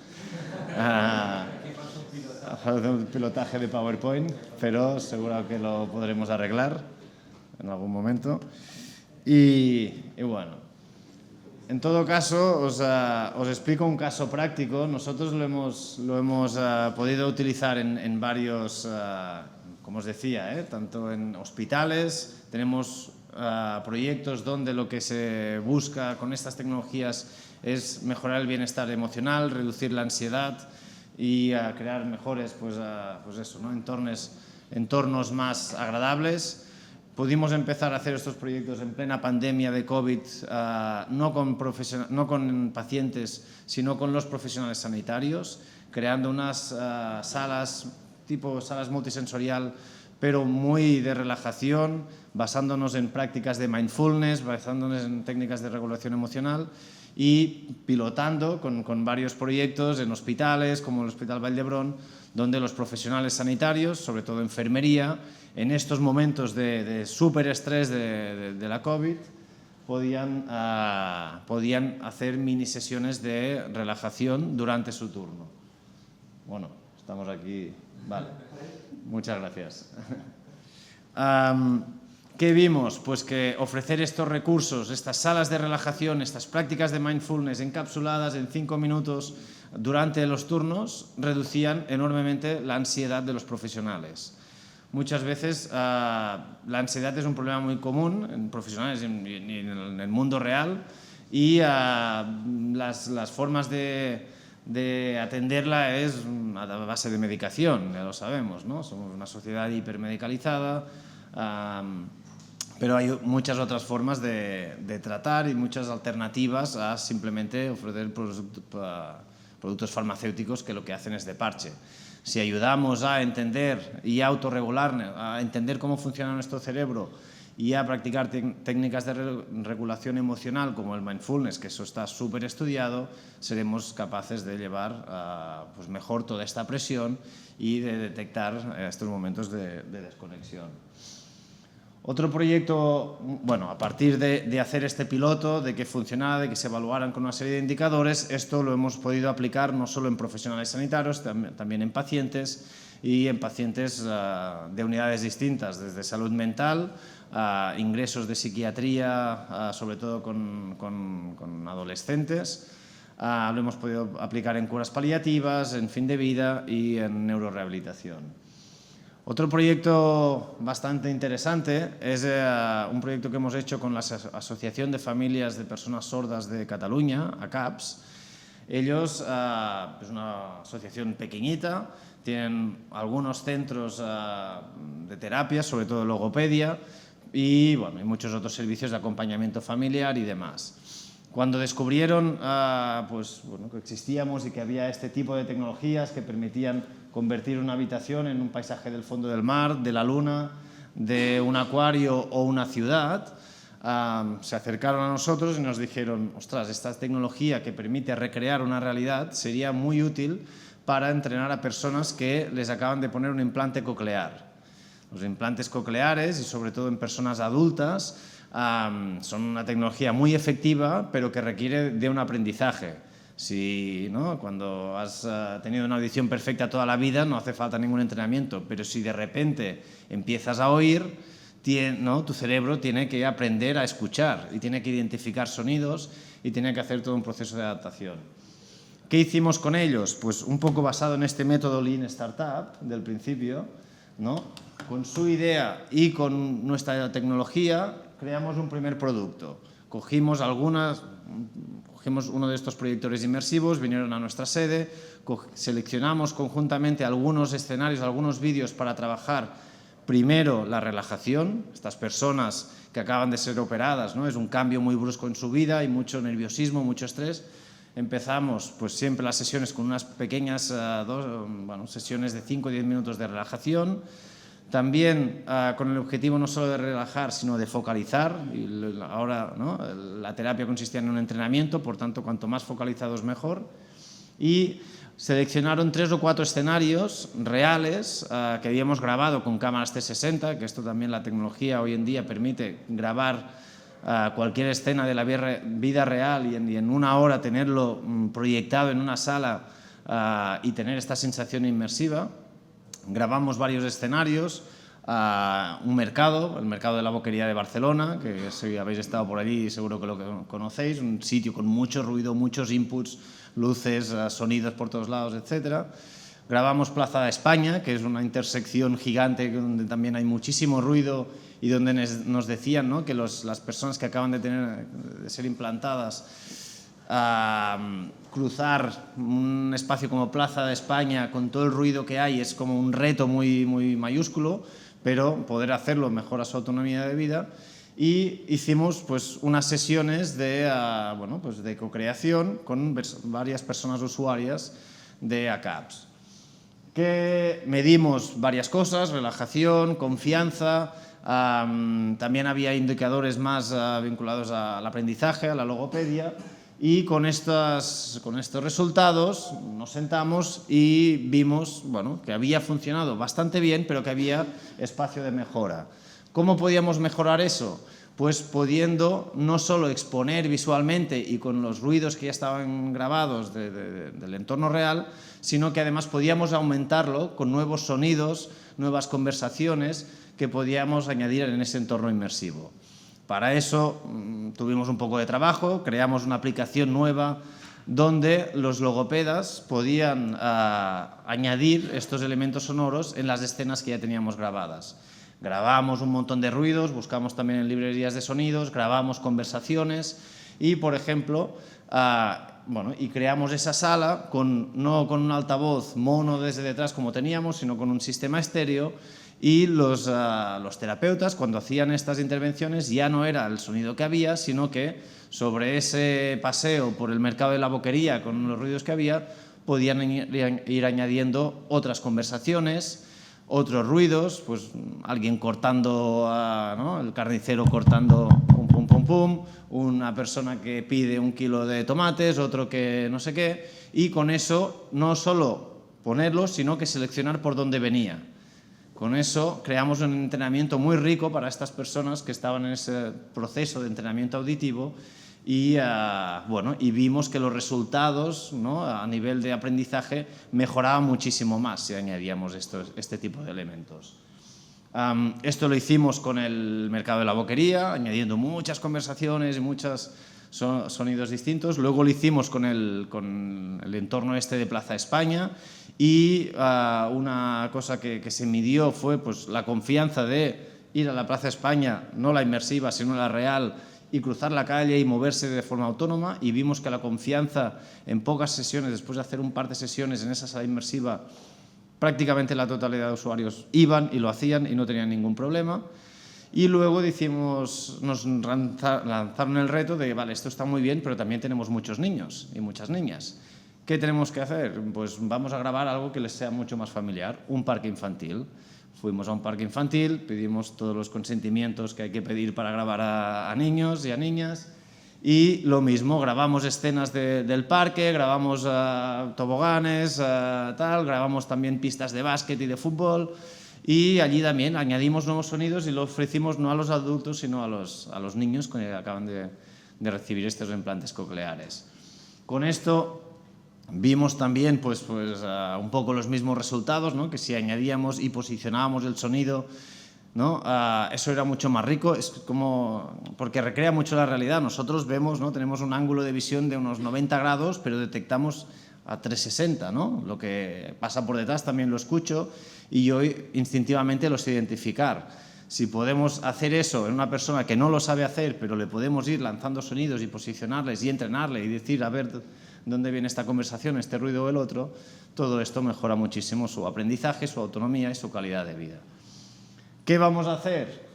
Un pilotaje de PowerPoint, pero seguro que lo podremos arreglar en algún momento. Y bueno, en todo caso, os explico un caso práctico. Nosotros lo hemos podido utilizar en varios, como os decía, tanto en hospitales, tenemos proyectos donde lo que se busca con estas tecnologías es mejorar el bienestar emocional, reducir la ansiedad y crear mejores ¿no? entornos más agradables. Pudimos empezar a hacer estos proyectos en plena pandemia de COVID, no con pacientes, sino con los profesionales sanitarios, creando unas salas tipo salas multisensorial, pero muy de relajación, basándonos en prácticas de mindfulness, basándonos en técnicas de regulación emocional y pilotando con varios proyectos en hospitales, como el Hospital Vall d'Hebron, donde los profesionales sanitarios, sobre todo enfermería, en estos momentos de súper estrés de la COVID, podían hacer mini sesiones de relajación durante su turno. Bueno, estamos aquí. Vale, muchas gracias. ¿Qué vimos? Pues que ofrecer estos recursos, estas salas de relajación, estas prácticas de mindfulness encapsuladas en 5 minutos durante los turnos reducían enormemente la ansiedad de los profesionales. Muchas veces la ansiedad es un problema muy común en profesionales y en el mundo real y las formas de atenderla es a base de medicación, ya lo sabemos, ¿no? Somos una sociedad hipermedicalizada, pero hay muchas otras formas de tratar y muchas alternativas a simplemente ofrecer productos farmacéuticos que lo que hacen es de parche. Si ayudamos a entender y a autorregular, a entender cómo funciona nuestro cerebro y a practicar técnicas de regulación emocional como el mindfulness, que eso está súper estudiado, seremos capaces de llevar pues mejor toda esta presión y de detectar estos momentos de desconexión. Otro proyecto, bueno, a partir de hacer este piloto, de que funcionara, de que se evaluaran con una serie de indicadores, esto lo hemos podido aplicar no solo en profesionales sanitarios, también en pacientes y en pacientes de unidades distintas, desde salud mental, ingresos de psiquiatría, sobre todo con adolescentes. Lo hemos podido aplicar en curas paliativas, en fin de vida y en neurorehabilitación. Otro proyecto bastante interesante es un proyecto que hemos hecho con la Asociación de Familias de Personas Sordas de Cataluña, ACAPS. Ellos, es una asociación pequeñita, tienen algunos centros de terapia, sobre todo logopedia, y bueno, hay muchos otros servicios de acompañamiento familiar y demás. Cuando descubrieron pues, bueno, que existíamos y que había este tipo de tecnologías que permitían convertir una habitación en un paisaje del fondo del mar, de la luna, de un acuario o una ciudad, se acercaron a nosotros y nos dijeron: ostras, esta tecnología que permite recrear una realidad sería muy útil para entrenar a personas que les acaban de poner un implante coclear. Los implantes cocleares, y sobre todo en personas adultas, son una tecnología muy efectiva, pero que requiere de un aprendizaje. Si, ¿no? Cuando has tenido una audición perfecta toda la vida, no hace falta ningún entrenamiento, pero si de repente empiezas a oír, ¿no? Tu cerebro tiene que aprender a escuchar y tiene que identificar sonidos y tiene que hacer todo un proceso de adaptación. ¿Qué hicimos con ellos? Pues un poco basado en este método Lean Startup del principio, ¿no? Con su idea y con nuestra tecnología creamos un primer producto. Cogimos uno de estos proyectores inmersivos, vinieron a nuestra sede, seleccionamos conjuntamente algunos escenarios, algunos vídeos para trabajar primero la relajación. Estas personas que acaban de ser operadas, ¿no? Es un cambio muy brusco en su vida, hay mucho nerviosismo, mucho estrés. Empezamos pues siempre las sesiones con unas pequeñas sesiones de 5 o 10 minutos de relajación. También con el objetivo no solo de relajar, sino de focalizar. Y ahora, ¿no? La terapia consistía en un entrenamiento, por tanto, cuanto más focalizados mejor. Y seleccionaron 3 o 4 escenarios reales que habíamos grabado con cámaras T60, que esto también la tecnología hoy en día permite grabar cualquier escena de la vida real y en una hora tenerlo proyectado en una sala y tener esta sensación inmersiva. Grabamos varios escenarios, un mercado, el mercado de la Boquería de Barcelona, que si habéis estado por allí seguro que lo conocéis, un sitio con mucho ruido, muchos inputs, luces, sonidos por todos lados, etc. Grabamos Plaza de España, que es una intersección gigante donde también hay muchísimo ruido y donde nos decían, ¿no? Que las personas que acaban de ser implantadas cruzar un espacio como Plaza de España con todo el ruido que hay es como un reto muy, muy mayúsculo, pero poder hacerlo mejora su autonomía de vida. Y hicimos pues, unas sesiones de co-creación con varias personas usuarias de ACAPS. Que medimos varias cosas: relajación, confianza. También había indicadores más vinculados al aprendizaje, a la logopedia. Y con estos resultados nos sentamos y vimos, bueno, que había funcionado bastante bien, pero que había espacio de mejora. ¿Cómo podíamos mejorar eso? Pues pudiendo no solo exponer visualmente y con los ruidos que ya estaban grabados del entorno real, sino que además podíamos aumentarlo con nuevos sonidos, nuevas conversaciones que podíamos añadir en ese entorno inmersivo. Para eso tuvimos un poco de trabajo, creamos una aplicación nueva donde los logopedas podían añadir estos elementos sonoros en las escenas que ya teníamos grabadas. Grabamos un montón de ruidos, buscamos también en librerías de sonidos, grabamos conversaciones y, por ejemplo, y creamos esa sala no con un altavoz mono desde detrás como teníamos, sino con un sistema estéreo y los terapeutas, cuando hacían estas intervenciones, ya no era el sonido que había, sino que sobre ese paseo por el mercado de la Boquería, con los ruidos que había, podían ir añadiendo otras conversaciones, otros ruidos, pues alguien cortando, ¿no?, el carnicero cortando pum, pum, pum, pum, una persona que pide 1 kilo de tomates, otro que no sé qué, y con eso no solo ponerlo, sino que seleccionar por dónde venía. Con eso creamos un entrenamiento muy rico para estas personas que estaban en ese proceso de entrenamiento auditivo y vimos que los resultados, ¿no?, a nivel de aprendizaje mejoraban muchísimo más si añadíamos este tipo de elementos. Esto lo hicimos con el mercado de la Boquería, añadiendo muchas conversaciones y muchos sonidos distintos. Luego lo hicimos con el entorno de Plaza España y una cosa que se midió fue pues, la confianza de ir a la Plaza España, no la inmersiva, sino la real, y cruzar la calle y moverse de forma autónoma, y vimos que la confianza en pocas sesiones, después de hacer un par de sesiones en esa sala inmersiva, prácticamente la totalidad de usuarios iban y lo hacían y no tenían ningún problema. Y luego nos lanzaron el reto de, vale, esto está muy bien, pero también tenemos muchos niños y muchas niñas. ¿Qué tenemos que hacer? Pues vamos a grabar algo que les sea mucho más familiar, un parque infantil. Fuimos a un parque infantil, pedimos todos los consentimientos que hay que pedir para grabar a niños y a niñas, y lo mismo, grabamos escenas del parque, grabamos toboganes, grabamos también pistas de básquet y de fútbol, y allí también añadimos nuevos sonidos y lo ofrecimos no a los adultos, sino a los niños que acaban de recibir estos implantes cocleares. Con esto vimos también un poco los mismos resultados, ¿no?, que si añadíamos y posicionábamos el sonido, ¿no?, eso era mucho más rico, porque recrea mucho la realidad. Nosotros vemos, ¿no?, tenemos un ángulo de visión de unos 90 grados, pero detectamos a 360, ¿no? Lo que pasa por detrás también lo escucho y yo instintivamente lo sé identificar. Si podemos hacer eso en una persona que no lo sabe hacer, pero le podemos ir lanzando sonidos y posicionarles y entrenarle y decir, a ver dónde viene esta conversación, este ruido o el otro, todo esto mejora muchísimo su aprendizaje, su autonomía y su calidad de vida. ¿Qué vamos a hacer?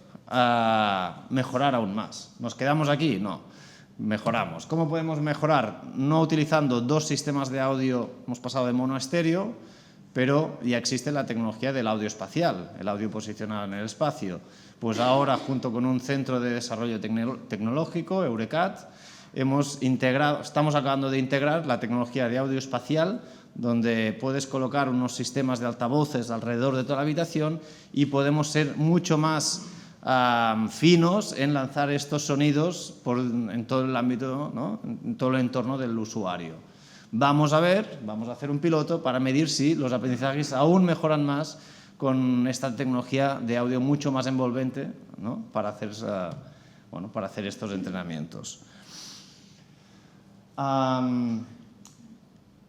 Mejorar aún más. ¿Nos quedamos aquí? No. Mejoramos. ¿Cómo podemos mejorar? No utilizando 2 sistemas de audio, hemos pasado de mono a estéreo, pero ya existe la tecnología del audio espacial, el audio posicionado en el espacio. Pues ahora, junto con un centro de desarrollo tecnológico, Eurecat, estamos acabando de integrar la tecnología de audio espacial, donde puedes colocar unos sistemas de altavoces alrededor de toda la habitación y podemos ser mucho más finos en lanzar estos sonidos en todo el ámbito, ¿no?, en todo el entorno del usuario. Vamos a hacer un piloto para medir si los aprendizajes aún mejoran más con esta tecnología de audio mucho más envolvente, ¿no?, para hacer estos entrenamientos.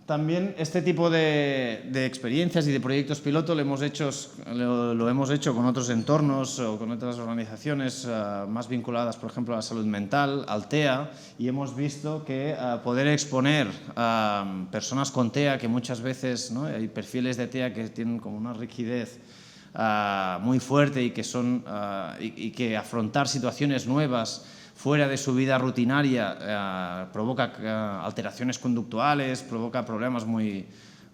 También este tipo de experiencias y de proyectos piloto lo hemos hecho con otros entornos o con otras organizaciones más vinculadas, por ejemplo, a la salud mental, al TEA, y hemos visto que poder exponer a personas con TEA, que muchas veces, ¿no?, hay perfiles de TEA que tienen como una rigidez muy fuerte y que afrontar situaciones nuevas fuera de su vida rutinaria provoca alteraciones conductuales, provoca problemas muy,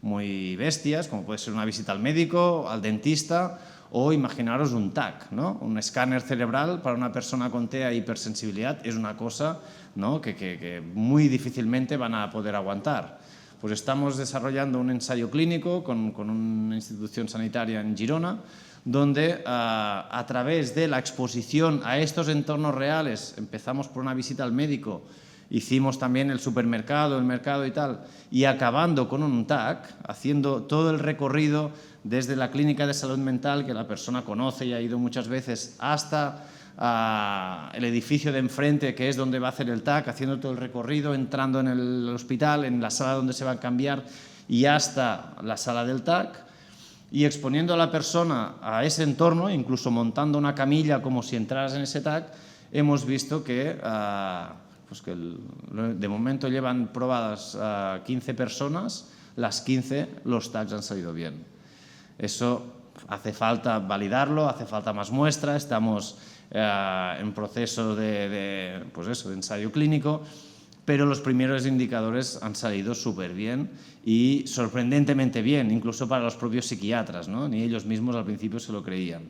muy bestias, como puede ser una visita al médico, al dentista, o imaginaros un TAC, ¿no? Un escáner cerebral para una persona con TEA e hipersensibilidad es una cosa, ¿no?, que muy difícilmente van a poder aguantar. Pues estamos desarrollando un ensayo clínico con una institución sanitaria en Girona, donde a través de la exposición a estos entornos reales, empezamos por una visita al médico, hicimos también el supermercado, el mercado y tal, y acabando con un TAC, haciendo todo el recorrido desde la clínica de salud mental que la persona conoce y ha ido muchas veces hasta el edificio de enfrente, que es donde va a hacer el TAC, haciendo todo el recorrido, entrando en el hospital, en la sala donde se va a cambiar y hasta la sala del TAC, y exponiendo a la persona a ese entorno, incluso montando una camilla como si entraras en ese TAC, hemos visto que de momento llevan probadas 15 personas, las 15 los TACs han salido bien. Eso hace falta validarlo, hace falta más muestra, estamos en proceso pues eso, de ensayo clínico, pero los primeros indicadores han salido súper bien y sorprendentemente bien, incluso para los propios psiquiatras, ¿no? Ni ellos mismos al principio se lo creían.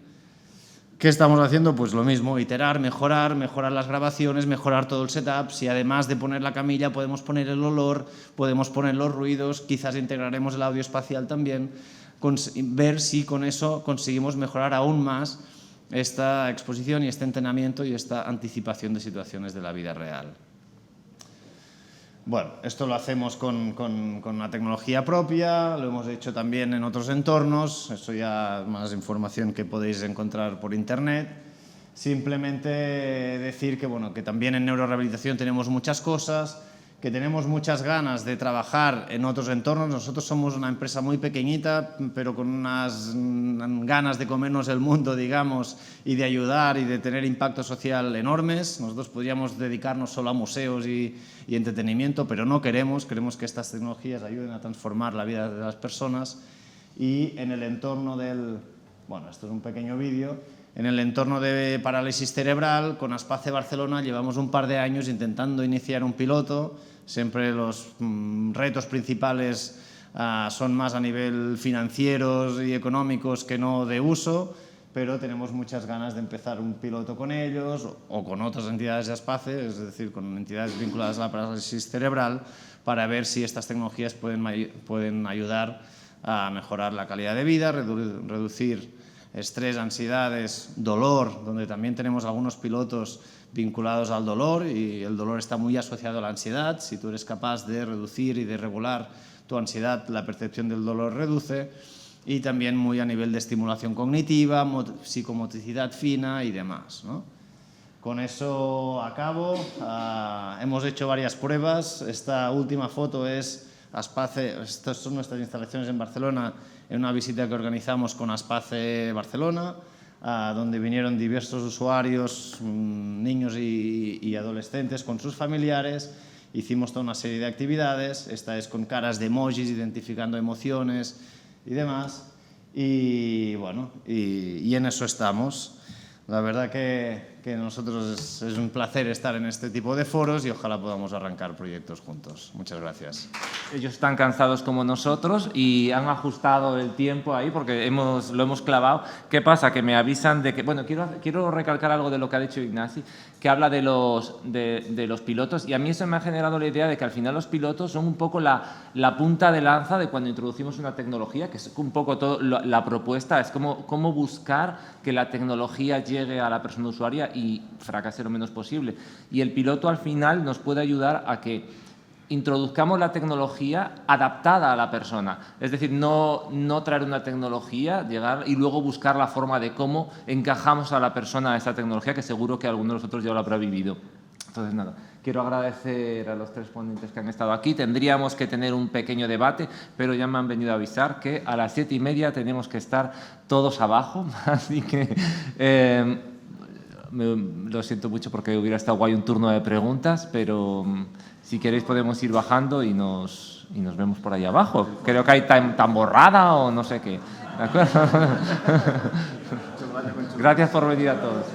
¿Qué estamos haciendo? Pues lo mismo, iterar, mejorar las grabaciones, mejorar todo el setup. Si además de poner la camilla podemos poner el olor, podemos poner los ruidos, quizás integraremos el audio espacial también, ver si con eso conseguimos mejorar aún más esta exposición y este entrenamiento y esta anticipación de situaciones de la vida real. Bueno, esto lo hacemos con una tecnología propia, lo hemos hecho también en otros entornos, eso ya es más información que podéis encontrar por internet. Simplemente decir que, bueno, que también en neurorehabilitación tenemos muchas cosas, que tenemos muchas ganas de trabajar en otros entornos. Nosotros somos una empresa muy pequeñita, pero con unas ganas de comernos el mundo, digamos, y de ayudar y de tener impacto social enormes. Nosotros podríamos dedicarnos solo a museos y entretenimiento, pero no queremos que estas tecnologías ayuden a transformar la vida de las personas. Y en el entorno bueno, esto es un pequeño vídeo, en el entorno de parálisis cerebral, con Aspace Barcelona llevamos un par de años intentando iniciar un piloto. Siempre los retos principales son más a nivel financieros y económicos que no de uso, pero tenemos muchas ganas de empezar un piloto con ellos o con otras entidades de Aspace, es decir, con entidades vinculadas a la parálisis cerebral, para ver si estas tecnologías pueden ayudar a mejorar la calidad de vida, reducir estrés, ansiedades, dolor, donde también tenemos algunos pilotos vinculados al dolor y el dolor está muy asociado a la ansiedad. Si tú eres capaz de reducir y de regular tu ansiedad, la percepción del dolor reduce, y también muy a nivel de estimulación cognitiva, psicomotricidad fina y demás, ¿no? Con eso acabo. Hemos hecho varias pruebas. Esta última foto es Aspace, estas son nuestras instalaciones en Barcelona, en una visita que organizamos con Aspace Barcelona, donde vinieron diversos usuarios, niños y adolescentes con sus familiares. Hicimos toda una serie de actividades. Esta es con caras de emojis, identificando emociones y demás. Y bueno, y en eso estamos. La verdad que nosotros es un placer estar en este tipo de foros y ojalá podamos arrancar proyectos juntos. Muchas gracias. Ellos están cansados como nosotros y han ajustado el tiempo ahí porque lo hemos clavado. ¿Qué pasa? Que me avisan de que... Bueno, quiero recalcar algo de lo que ha dicho Ignasi, que habla de los pilotos, y a mí eso me ha generado la idea de que al final los pilotos son un poco la punta de lanza de cuando introducimos una tecnología, que es un poco todo la propuesta, es cómo buscar que la tecnología llegue a la persona usuaria y fracase lo menos posible. Y el piloto al final nos puede ayudar a que introduzcamos la tecnología adaptada a la persona. Es decir, no traer una tecnología, llegar y luego buscar la forma de cómo encajamos a la persona a esa tecnología, que seguro que alguno de nosotros ya lo habrá vivido. Entonces, nada, quiero agradecer a los tres ponentes que han estado aquí. Tendríamos que tener un pequeño debate, pero ya me han venido a avisar que a las 7:30 tenemos que estar todos abajo, así que... lo siento mucho porque hubiera estado guay un turno de preguntas, pero si queréis podemos ir bajando y nos vemos por ahí abajo. Creo que hay tamborrada o no sé qué. ¿De acuerdo? Gracias por venir a todos.